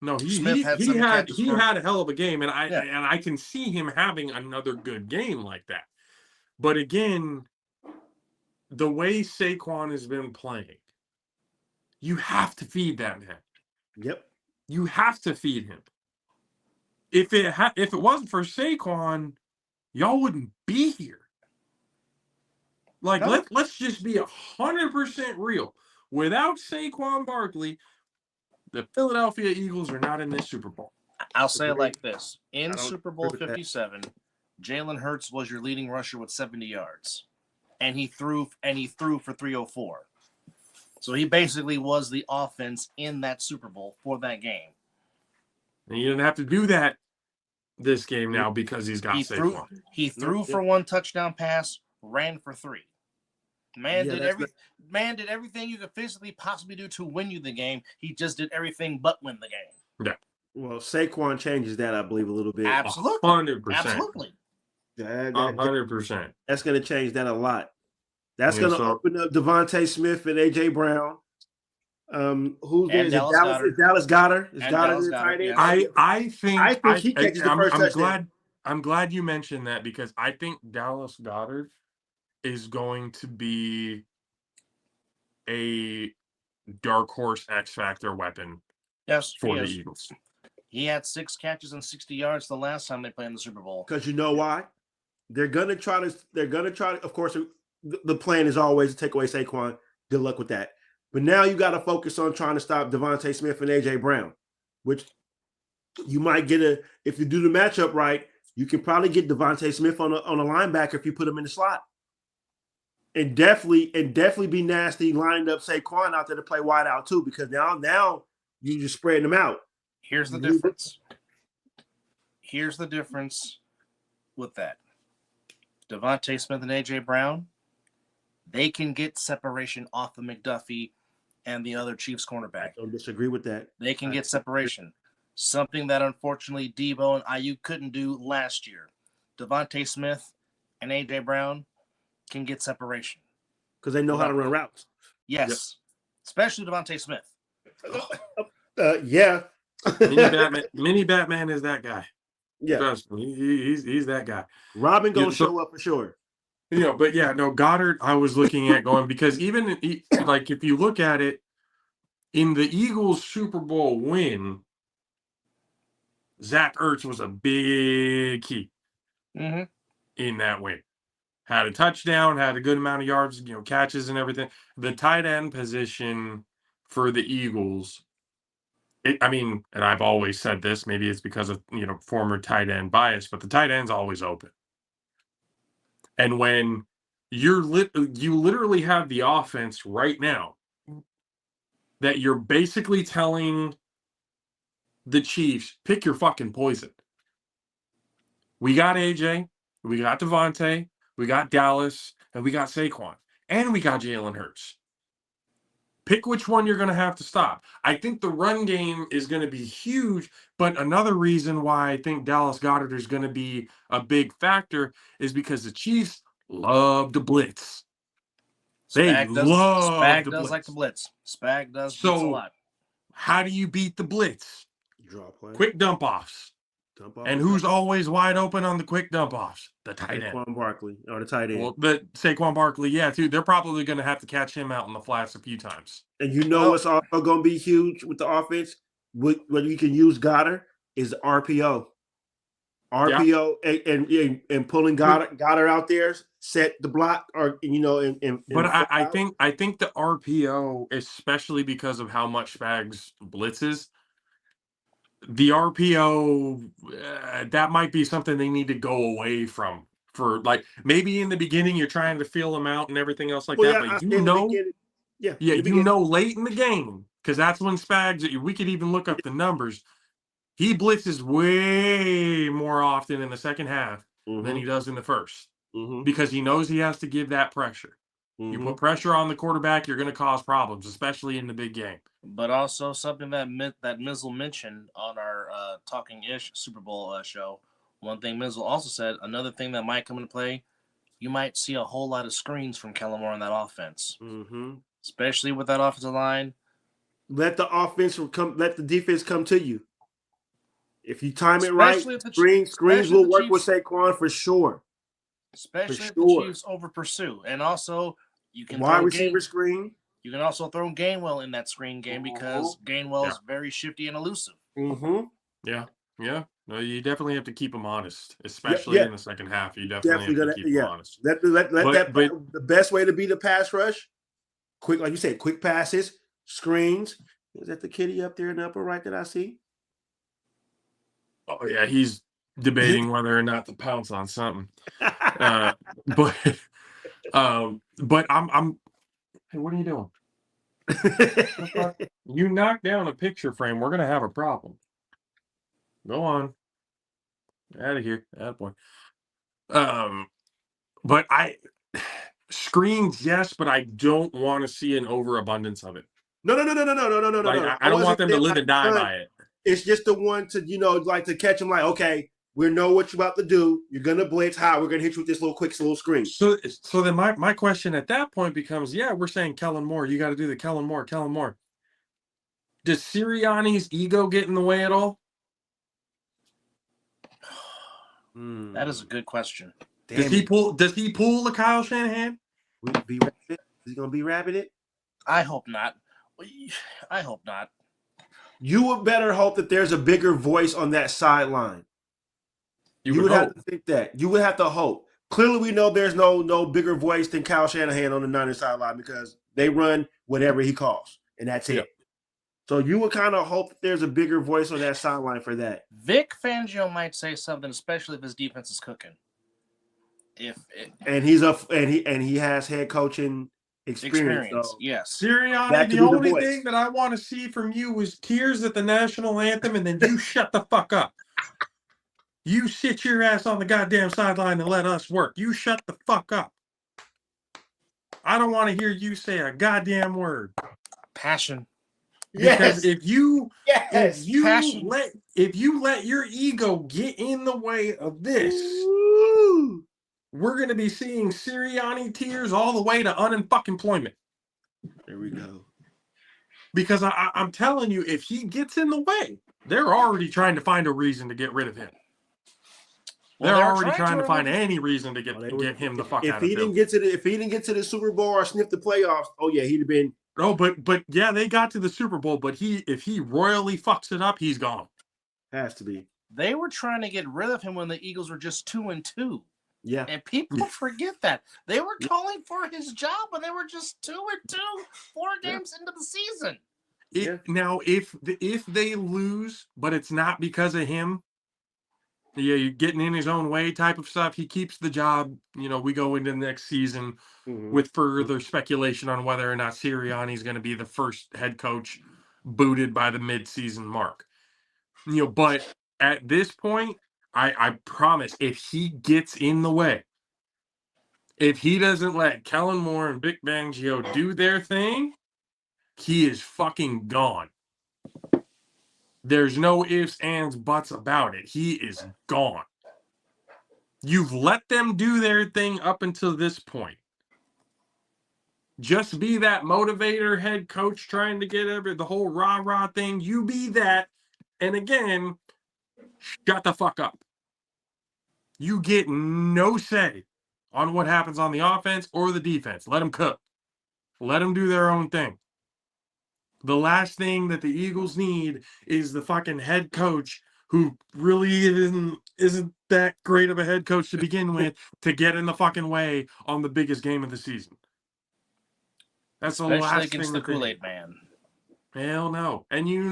No, Smith had some catches he for- had a hell of a game, and Yeah. I can see him having another good game like that. But again, the way Saquon has been playing, you have to feed that man. Yep. You have to feed him. If it wasn't for Saquon, y'all wouldn't be here. Like, No. let's just be 100% real. Without Saquon Barkley, the Philadelphia Eagles are not in this Super Bowl. I'll say it like this. In I don't Super Bowl agree with that. 57, Jalen Hurts was your leading rusher with 70 yards. And he threw for 304. So he basically was the offense in that Super Bowl for that game. And you didn't have to do that this game now because he's got Saquon. He threw for one touchdown pass, ran for 3. Man Yeah, did everything you could physically possibly do to win you the game. He just did everything but win the game. Yeah. Well, Saquon changes that, I believe, a little bit. Absolutely. 100%. Absolutely. 100%. That's going to change that a lot. That's Yeah, going to so- open up Devontae Smith and AJ Brown. Who's there? Is Dallas Goedert. Is Dallas Goedert? Is And Goddard Dallas the tight Goedert, end? yeah. I think he catches the first touchdown. I'm glad you mentioned that because I think Dallas Goedert is going to be a dark horse X factor weapon Yes, for he the is. Eagles. He had 6 catches and 60 yards the last time they played in the Super Bowl. Because you know why? They're gonna try to. Of course, the plan is always to take away Saquon. Good luck with that. But now you got to focus on trying to stop Devontae Smith and AJ Brown, which you might get if you do the matchup right. You can probably get Devontae Smith on a linebacker if you put him in the slot, and definitely be nasty lining up Saquon out there to play wide out too, because now you're just spreading them out. Here's the difference. Here's the difference with that. Devontae Smith and A.J. Brown, they can get separation off of McDuffie and the other Chiefs cornerback. Don't disagree with that. They can get separation. Something that unfortunately Debo and Ayuk couldn't do last year. Devontae Smith and A.J. Brown can get separation. Because they know how to run routes. Yes. Especially Devontae Smith. Yeah. Mini Batman is that guy. Yeah. Trust me, he's that guy. Robin gonna Yeah, so- show up for sure. But yeah, no, Goddard, I was looking at going because even like if you look at it in the Eagles Super Bowl win, Zach Ertz was a big key in that win. Had a touchdown, had a good amount of yards, catches and everything. The tight end position for the Eagles, and I've always said this, maybe it's because of, former tight end bias, but the tight end's always open. And when you literally have the offense right now that you're basically telling the Chiefs, pick your fucking poison. We got AJ, we got Devontae, we got Dallas, and we got Saquon, and we got Jalen Hurts. Pick which one you're going to have to stop. I think the run game is going to be huge, but another reason why I think Dallas Goedert is going to be a big factor is because the Chiefs love to blitz. Spag does like the blitz. Spag does blitz a lot. How do you beat the blitz? Draw play. Quick dump offs. And who's always wide open on the quick dump offs? The tight end. Saquon Barkley, or the tight end. Well, the Saquon Barkley, yeah, too. They're probably going to have to catch him out in the flats a few times. And what's also going to be huge with the offense, what you can use Goddard, is the RPO. RPO and pulling Goddard out there, set the block, or But I think the RPO, especially because of how much Spags blitzes, the RPO that might be something they need to go away from. For like maybe in the beginning you're trying to feel them out and everything else like that, but late in the game, because that's when Spags. We could even look up the numbers. He blitzes way more often in the second half than he does in the first, because he knows he has to give that pressure. You put pressure on the quarterback, you're going to cause problems, especially in the big game. But also something that Mizzle mentioned on our Talking-ish Super Bowl show. One thing Mizzle also said, another thing that might come into play, you might see a whole lot of screens from Kellen Moore in that offense, especially with that offensive line. Let the defense come to you. If you time it right, Especially if the screens will work with Chiefs- Saquon for sure. Especially if sure. the Chiefs over pursue. And also, you can Wide throw receiver screen. You can also throw Gainwell in that screen game because Gainwell is Yeah. very shifty and elusive. Mm-hmm. Yeah. No, you definitely have to keep him honest, especially in the second half. You definitely have to keep him honest. Let the best way to beat a pass rush. Quick, like you said, quick passes, screens. Is that the kitty up there in the upper right that I see? Oh yeah, he's debating whether or not to pounce on something. But I'm. Hey, what are you doing? You knock down a picture frame, we're gonna have a problem. Go on. Out of here. Attaboy. But screens, yes, but I don't want to see an overabundance of it. No. Like, I don't want them to live and die by it. It's just the one to, like to catch them like, okay, we know what you're about to do. You're going to blitz. How? We're going to hit you with this little screen. So then my question at that point becomes, yeah, we're saying Kellen Moore. You got to do the Kellen Moore. Does Sirianni's ego get in the way at all? That is a good question. Does he pull the Kyle Shanahan? Is he going to be rabbited? I hope not. You would better hope that there's a bigger voice on that sideline. You would have to think that. You would have to hope. Clearly, we know there's no bigger voice than Kyle Shanahan on the Niners sideline because they run whatever he calls, and that's it. So you would kind of hope that there's a bigger voice on that sideline for that. Vic Fangio might say something, especially if his defense is cooking. He has head coaching experience. So yes. Sirianni, the only thing that I want to see from you is tears at the national anthem, and then you shut the fuck up. You sit your ass on the goddamn sideline and let us work. You shut the fuck up. I don't want to hear you say a goddamn word. Passion. Because if you let your ego get in the way of this, we're going to be seeing Sirianni tears all the way to unemployment. There we go. Because I'm telling you, if he gets in the way, they're already trying to find a reason to get rid of him. They're already trying to find any reason to get him the fuck out of him. If he didn't get to the Super Bowl or sniff the playoffs, he'd have been. Oh, but yeah, they got to the Super Bowl, but if he royally fucks it up, he's gone. Has to be. They were trying to get rid of him when the Eagles were just 2-2. Yeah. And people forget that. They were calling for his job when they were just 2-2, 4 games into the season. Now, if they lose, but it's not because of him, you're getting in his own way type of stuff, he keeps the job. We go into the next season with further speculation on whether or not Sirianni is going to be the first head coach booted by the mid-season mark. But at this point, I promise, if he gets in the way, if he doesn't let Kellen Moore and Vic Fangio do their thing, he is fucking gone. There's no ifs, ands, buts about it. He is gone. You've let them do their thing up until this point. Just be that motivator head coach trying to get the whole rah-rah thing. You be that. And again, shut the fuck up. You get no say on what happens on the offense or the defense. Let them cook. Let them do their own thing. The last thing that the Eagles need is the fucking head coach who really isn't that great of a head coach to begin with to get in the fucking way on the biggest game of the season. That's the last against thing. The Kool-Aid Man. Hell no. And you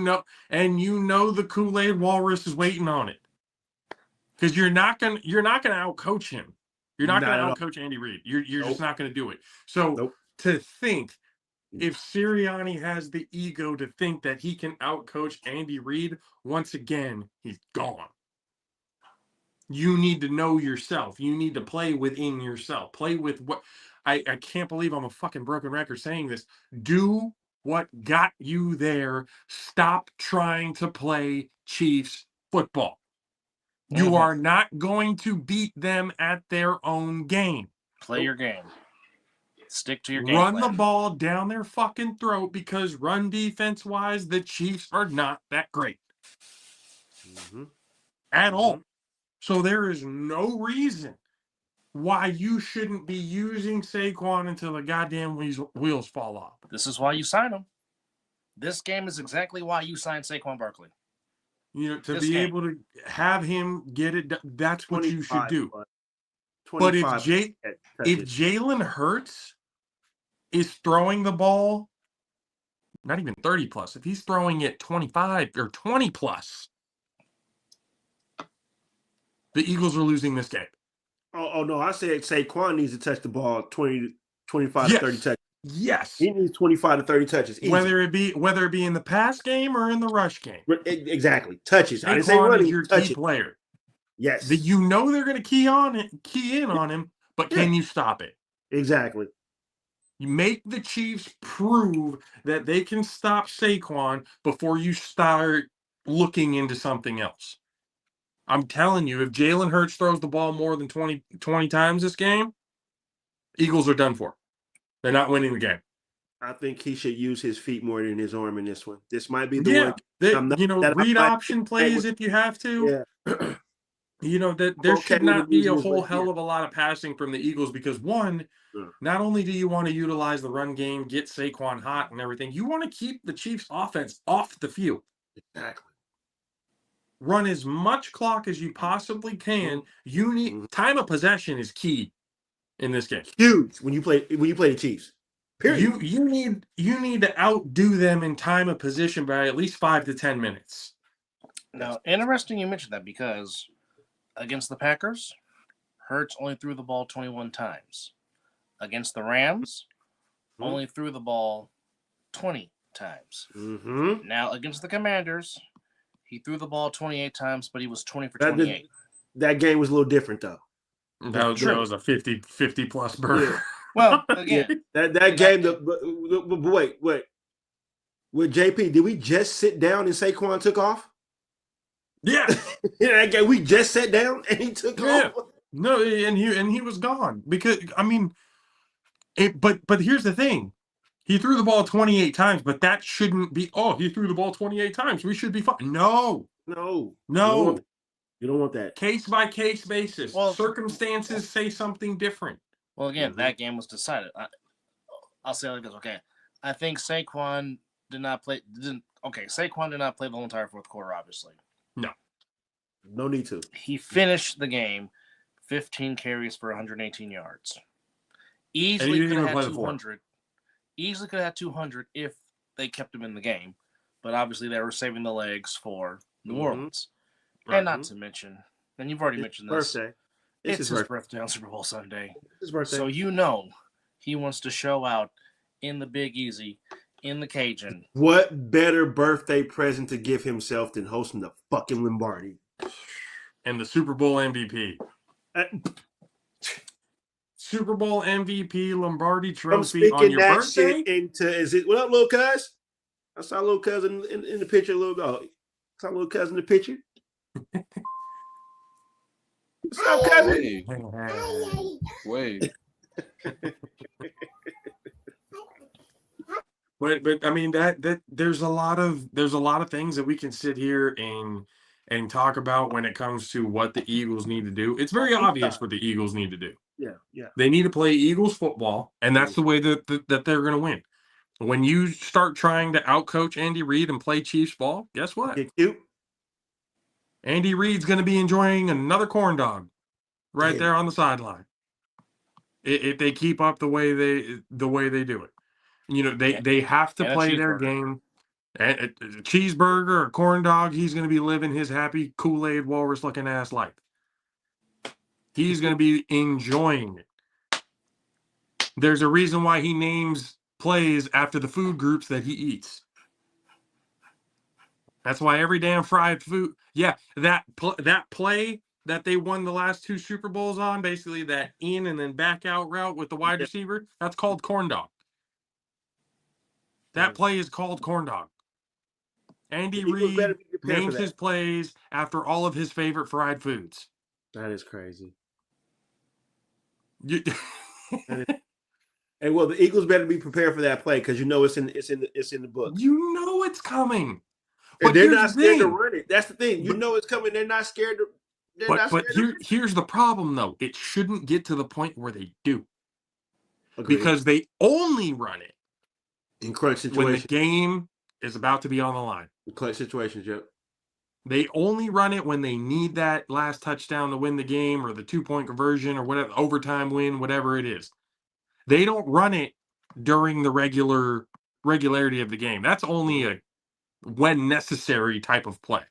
know the Kool-Aid Walrus is waiting on it. Because you're not gonna outcoach him. You're not gonna outcoach Andy Reid. You're just not gonna do it. So to think, if Sirianni has the ego to think that he can outcoach Andy Reid, once again, he's gone. You need to know yourself. You need to play within yourself. Play with what I can't believe I'm a fucking broken record saying this. Do what got you there. Stop trying to play Chiefs football. You are not going to beat them at their own game. Play your game. Stick to your game. Run the ball down their fucking throat, because run defense wise, the Chiefs are not that great. at all. So there is no reason why you shouldn't be using Saquon until the goddamn wheels fall off. This is why you sign him. This game is exactly why you signed Saquon Barkley. You know, to This be game. able to have him get it, that's what you should do. But if Jalen Hurts is throwing the ball, not even 30 plus, if he's throwing it 25 or 20 plus, the Eagles are losing this game. Oh no, I said Saquon needs to touch the ball 20, 25 to 30 touches. Yes. He needs 25 to 30 touches. Easy. Whether it be in the pass game or in the rush game. Exactly. Touches. Saquon I didn't say running, is your key player. Yes. They're going to key in on him, but can you stop it? Exactly. You make the Chiefs prove that they can stop Saquon before you start looking into something else. I'm telling you, if Jalen Hurts throws the ball more than 20 times this game, Eagles are done for. They're not winning the game. I think he should use his feet more than his arm in this one. This might be the one. Read option plays if you have to. Yeah. That there should not be a whole hell of a lot of passing from the Eagles because, one, not only do you want to utilize the run game, get Saquon hot and everything, you want to keep the Chiefs' offense off the field. Exactly. Run as much clock as you possibly can. You need time of possession is key in this game. Huge when you play the Chiefs. Period. You need to outdo them in time of position by at least 5 to 10 minutes. Now, interesting you mentioned that because against the Packers, Hurts only threw the ball 21 times. Against the Rams, only threw the ball 20 times. Now, against the Commanders, he threw the ball 28 times, but he was 20 for 28. That game was a little different, though. That was a 50 plus burger. Yeah. Well, again, that game. But wait. With JP, did we just sit down and Saquon took off? Yeah. That game we just sat down and he took off. No, and he was gone because but here's the thing. He threw the ball 28 times, but that shouldn't be, he threw the ball 28 times. We should be fine. No. You don't want that. Case by case basis. Well, circumstances say something different. Well, again, that game was decided. I'll say it like this, okay. I think Saquon did not play the whole entire fourth quarter, obviously. No need to. He finished the game 15 carries for 118 yards. Easily could have had 200. Easily could have had 200 if they kept him in the game. But obviously they were saving the legs for New Orleans. And not to mention, and you've already mentioned this. Birthday. It's his birthday on Super Bowl Sunday. His birthday. So he wants to show out in the Big Easy, in the Cajun. What better birthday present to give himself than hosting the fucking Lombardi? And the Super Bowl MVP. Super Bowl MVP, Lombardi Trophy on your birthday? What up, little cuz? I saw little cuz in the picture a little bit. Saw little cuz in the picture. What's up, cousin? Wait. But I mean that there's a lot of things that we can sit here and talk about when it comes to what the Eagles need to do. It's very obvious what the Eagles need to do. Yeah. They need to play Eagles football, and that's the way that they're going to win. When you start trying to outcoach Andy Reid and play Chiefs ball, guess what? Get cute. Andy Reid's going to be enjoying another corn dog right there on the sideline. If they keep up the way they do it. They have to play their game. A cheeseburger, a corn dog, he's going to be living his happy Kool-Aid walrus looking ass life. He's going to be enjoying it. There's a reason why he names plays after the food groups that he eats. That's why every damn fried food. Yeah, that play that they won the last 2 Super Bowls on, basically that in and then back out route with the wide receiver, that's called corn dog. That play is called corn dog. Andy Reid names his plays after all of his favorite fried foods. That is crazy. You, And well, the Eagles better be prepared for that play because it's in the book. You know it's coming. And they're here's not the scared to thing. run it. That's the thing. You know it's coming. They're not scared to. They're not But scared here's the problem, though. It shouldn't get to the point where they do. Agreed. Because they only run it in crunch when the situations. game is about to be on the line. In clutch situations, yep. They only run it when they need that last touchdown to win the game or the 2-point conversion or whatever, overtime win, whatever it is. They don't run it during the regularity of the game. That's only a when necessary type of play.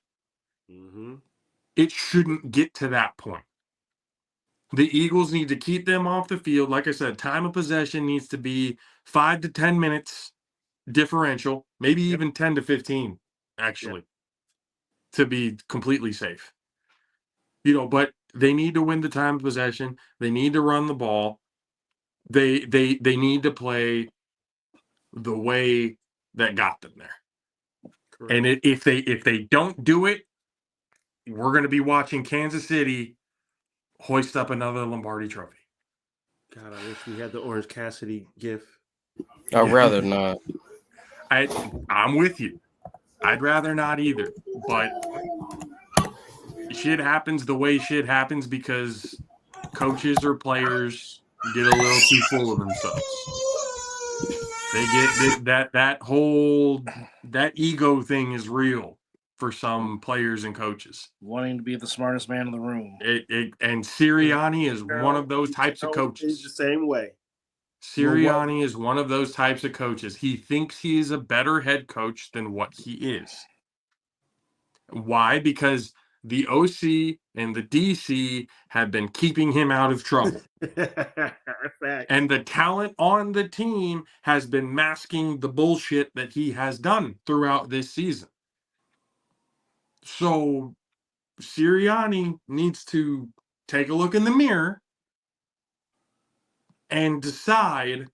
Mm-hmm. It shouldn't get to that point. The Eagles need to keep them off the field. Like I said, time of possession needs to be 5 to 10 minutes differential, maybe even 10 to 15, actually, to be completely safe. But they need to win the time of possession. They need to run the ball. They need to play the way that got them there. Correct. And if they don't do it, we're going to be watching Kansas City hoist up another Lombardi Trophy. God, I wish we had the Orange Cassidy gif. I'd rather not. I'm with you. I'd rather not either. But shit happens the way shit happens because coaches or players get a little too full of themselves. They get that ego thing is real for some players and coaches. Wanting to be the smartest man in the room. And Sirianni is one of those types of coaches. He's the same way. Sirianni is one of those types of coaches. He thinks he is a better head coach than what he is. Why? Because the OC and the DC have been keeping him out of trouble. And the talent on the team has been masking the bullshit that he has done throughout this season. So Sirianni needs to take a look in the mirror and decide,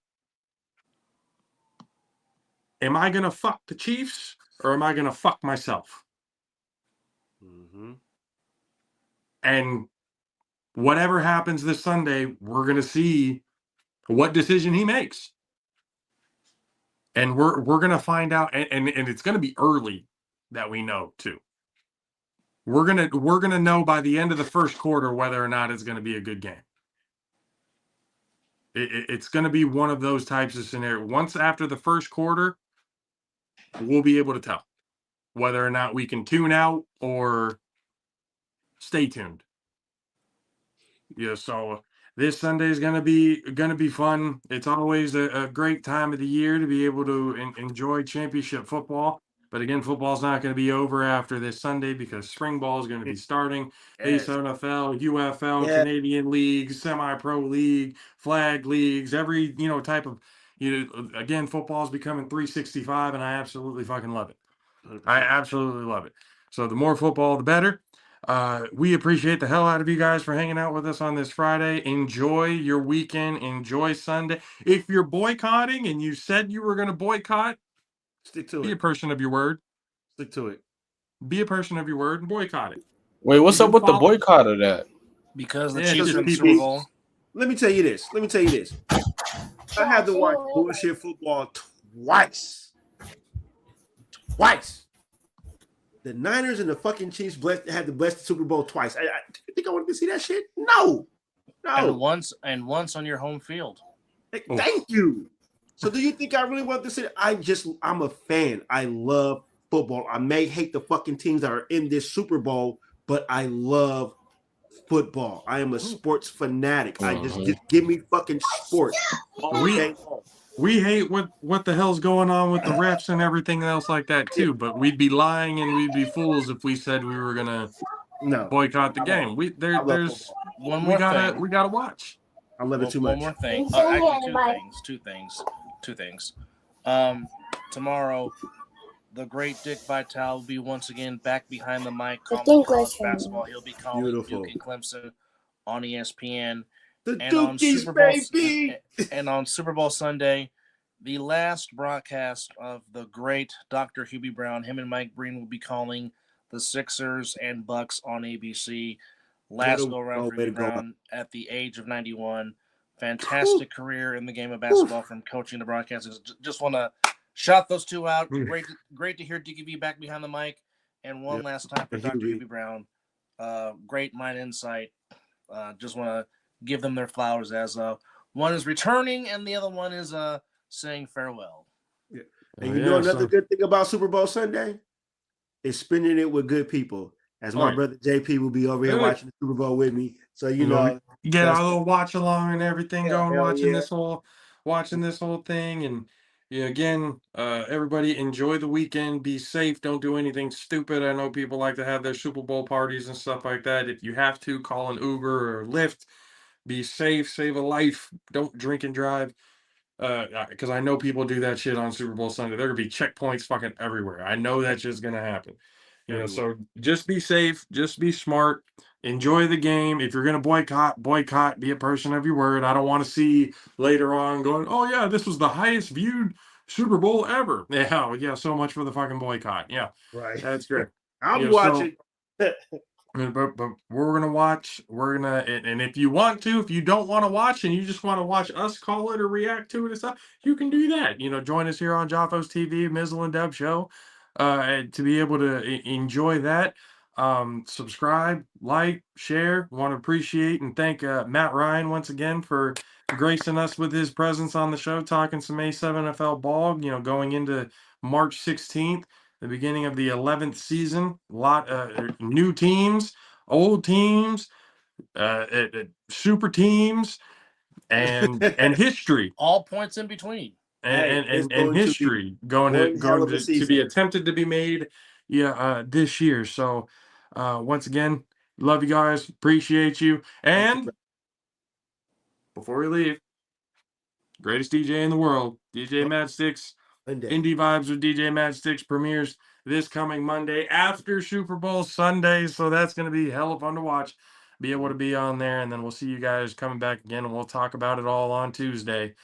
am I going to fuck the Chiefs or am I going to fuck myself? Mm-hmm. And whatever happens this Sunday, we're going to see what decision he makes. And we're going to find out, and it's going to be early that we know too. We're going to know by the end of the first quarter whether or not it's going to be a good game. It's going to be one of those types of scenarios. Once after the first quarter, we'll be able to tell whether or not we can tune out or stay tuned. Yeah, so this Sunday is gonna be fun. It's always a great time of the year to be able to enjoy championship football. But again, football's not going to be over after this Sunday because spring ball is going to be starting. Yes. A7FL, UFL, Yeah. Canadian leagues, semi-pro league, flag leagues, every type of again, football is becoming 365, and I absolutely fucking love it. 100%. I absolutely love it. So the more football, the better. We appreciate the hell out of you guys for hanging out with us on this Friday. Enjoy your weekend. Enjoy Sunday. If you're boycotting and you said you were going to boycott, Stick to be it. a person of your word. Stick to it. Be a person of your word and boycott it. Wait, what's up with the boycott of that? Because the Yeah, Chiefs just are in the people- Super Bowl. Let me tell you this. I had to watch bullshit football twice. The Niners and the fucking Chiefs had to bless the Super Bowl twice. I think I wanted to see that shit. No. And once on your home field. Thank you. So do you think I really want to see it? I'm a fan. I love football. I may hate the fucking teams that are in this Super Bowl, but I love football. I am a sports fanatic. I just give me fucking sports. We hate what the hell's going on with the refs and everything else like that too, but we'd be lying and we'd be fools if we said we were gonna boycott the game. We gotta watch. I love it too much. One more thing. Actually, two things. Tomorrow, the great Dick Vitale will be once again back behind the mic calling basketball. He'll be calling Duke and Clemson on ESPN. And on Super Bowl Sunday, the last broadcast of the great Dr. Hubie Brown, him and Mike Breen will be calling the Sixers and Bucks on ABC. Last go around for Hubie Brown at the age of 91. Fantastic career in the game of basketball from coaching to broadcasting. Just want to shout those two out. Great to hear DKV back behind the mic. And one Yep. last time for And Dr. Hubie. Hubie Brown. Great mind insight. Just want to give them their flowers as one is returning and the other one is saying farewell. And Oh, you know yeah, another so- good thing about Super Bowl Sunday is spending it with good people. As my Oh, yeah. brother JP will be over here Yeah. watching the Super Bowl with me. So you You know, know, get that's our little watch along and everything Yeah, going, hell watching yeah. this whole thing. And yeah, again, everybody enjoy the weekend, be safe, don't do anything stupid. I know people like to have their Super Bowl parties and stuff like that. If you have to, call an Uber or Lyft. Be safe, save a life, don't drink and drive. Because I know people do that shit on Super Bowl Sunday. There could be checkpoints fucking everywhere. I know that shit's gonna happen. You know, so just be safe, just be smart, enjoy the game. If you're gonna boycott, be a person of your word. I don't want to see later on going, oh yeah, this was the highest viewed Super Bowl ever. Yeah, so much for the fucking boycott. Yeah, right. that's great. I'll be Yeah, so- watching. But we're gonna watch. We're gonna and if you want to, if you don't want to watch and you just want to watch us call it or react to it and stuff, you can do that. You know, join us here on Jaffos TV, Mizzle and Dub Show, and to be able to enjoy that. Subscribe, like, share. Want to appreciate and thank Matt Ryan once again for gracing us with his presence on the show, talking some A7FL ball. You know, going into March 16th. The beginning of the 11th season. A lot new teams, old teams, super teams, and history All points in between. Hey, it's and going to be history going one hell of a to be season. attempted to be made this year. So once again, love you guys, appreciate you, and before we leave, greatest DJ in the world, DJ Matchsticks. Monday. Indie Vibes with DJ Matchsticks premieres this coming Monday after Super Bowl Sunday. So that's going to be hella fun to watch. Be able to be on there. And then we'll see you guys coming back again. And we'll talk about it all on Tuesday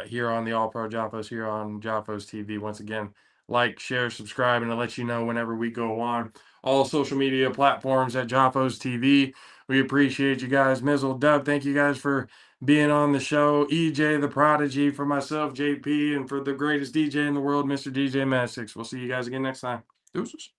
here on the All-Pro JAFFOs, here on JAFFOs TV. Once again, like, share, subscribe, and I'll let you know whenever we go on all social media platforms at JAFFOs TV. We appreciate you guys. Mizzle, Dub, thank you guys for being on the show. EJ the Prodigy, for myself, JP, and for the greatest DJ in the world, Mr. DJ Matchsticks. We'll see you guys again next time. Deuces.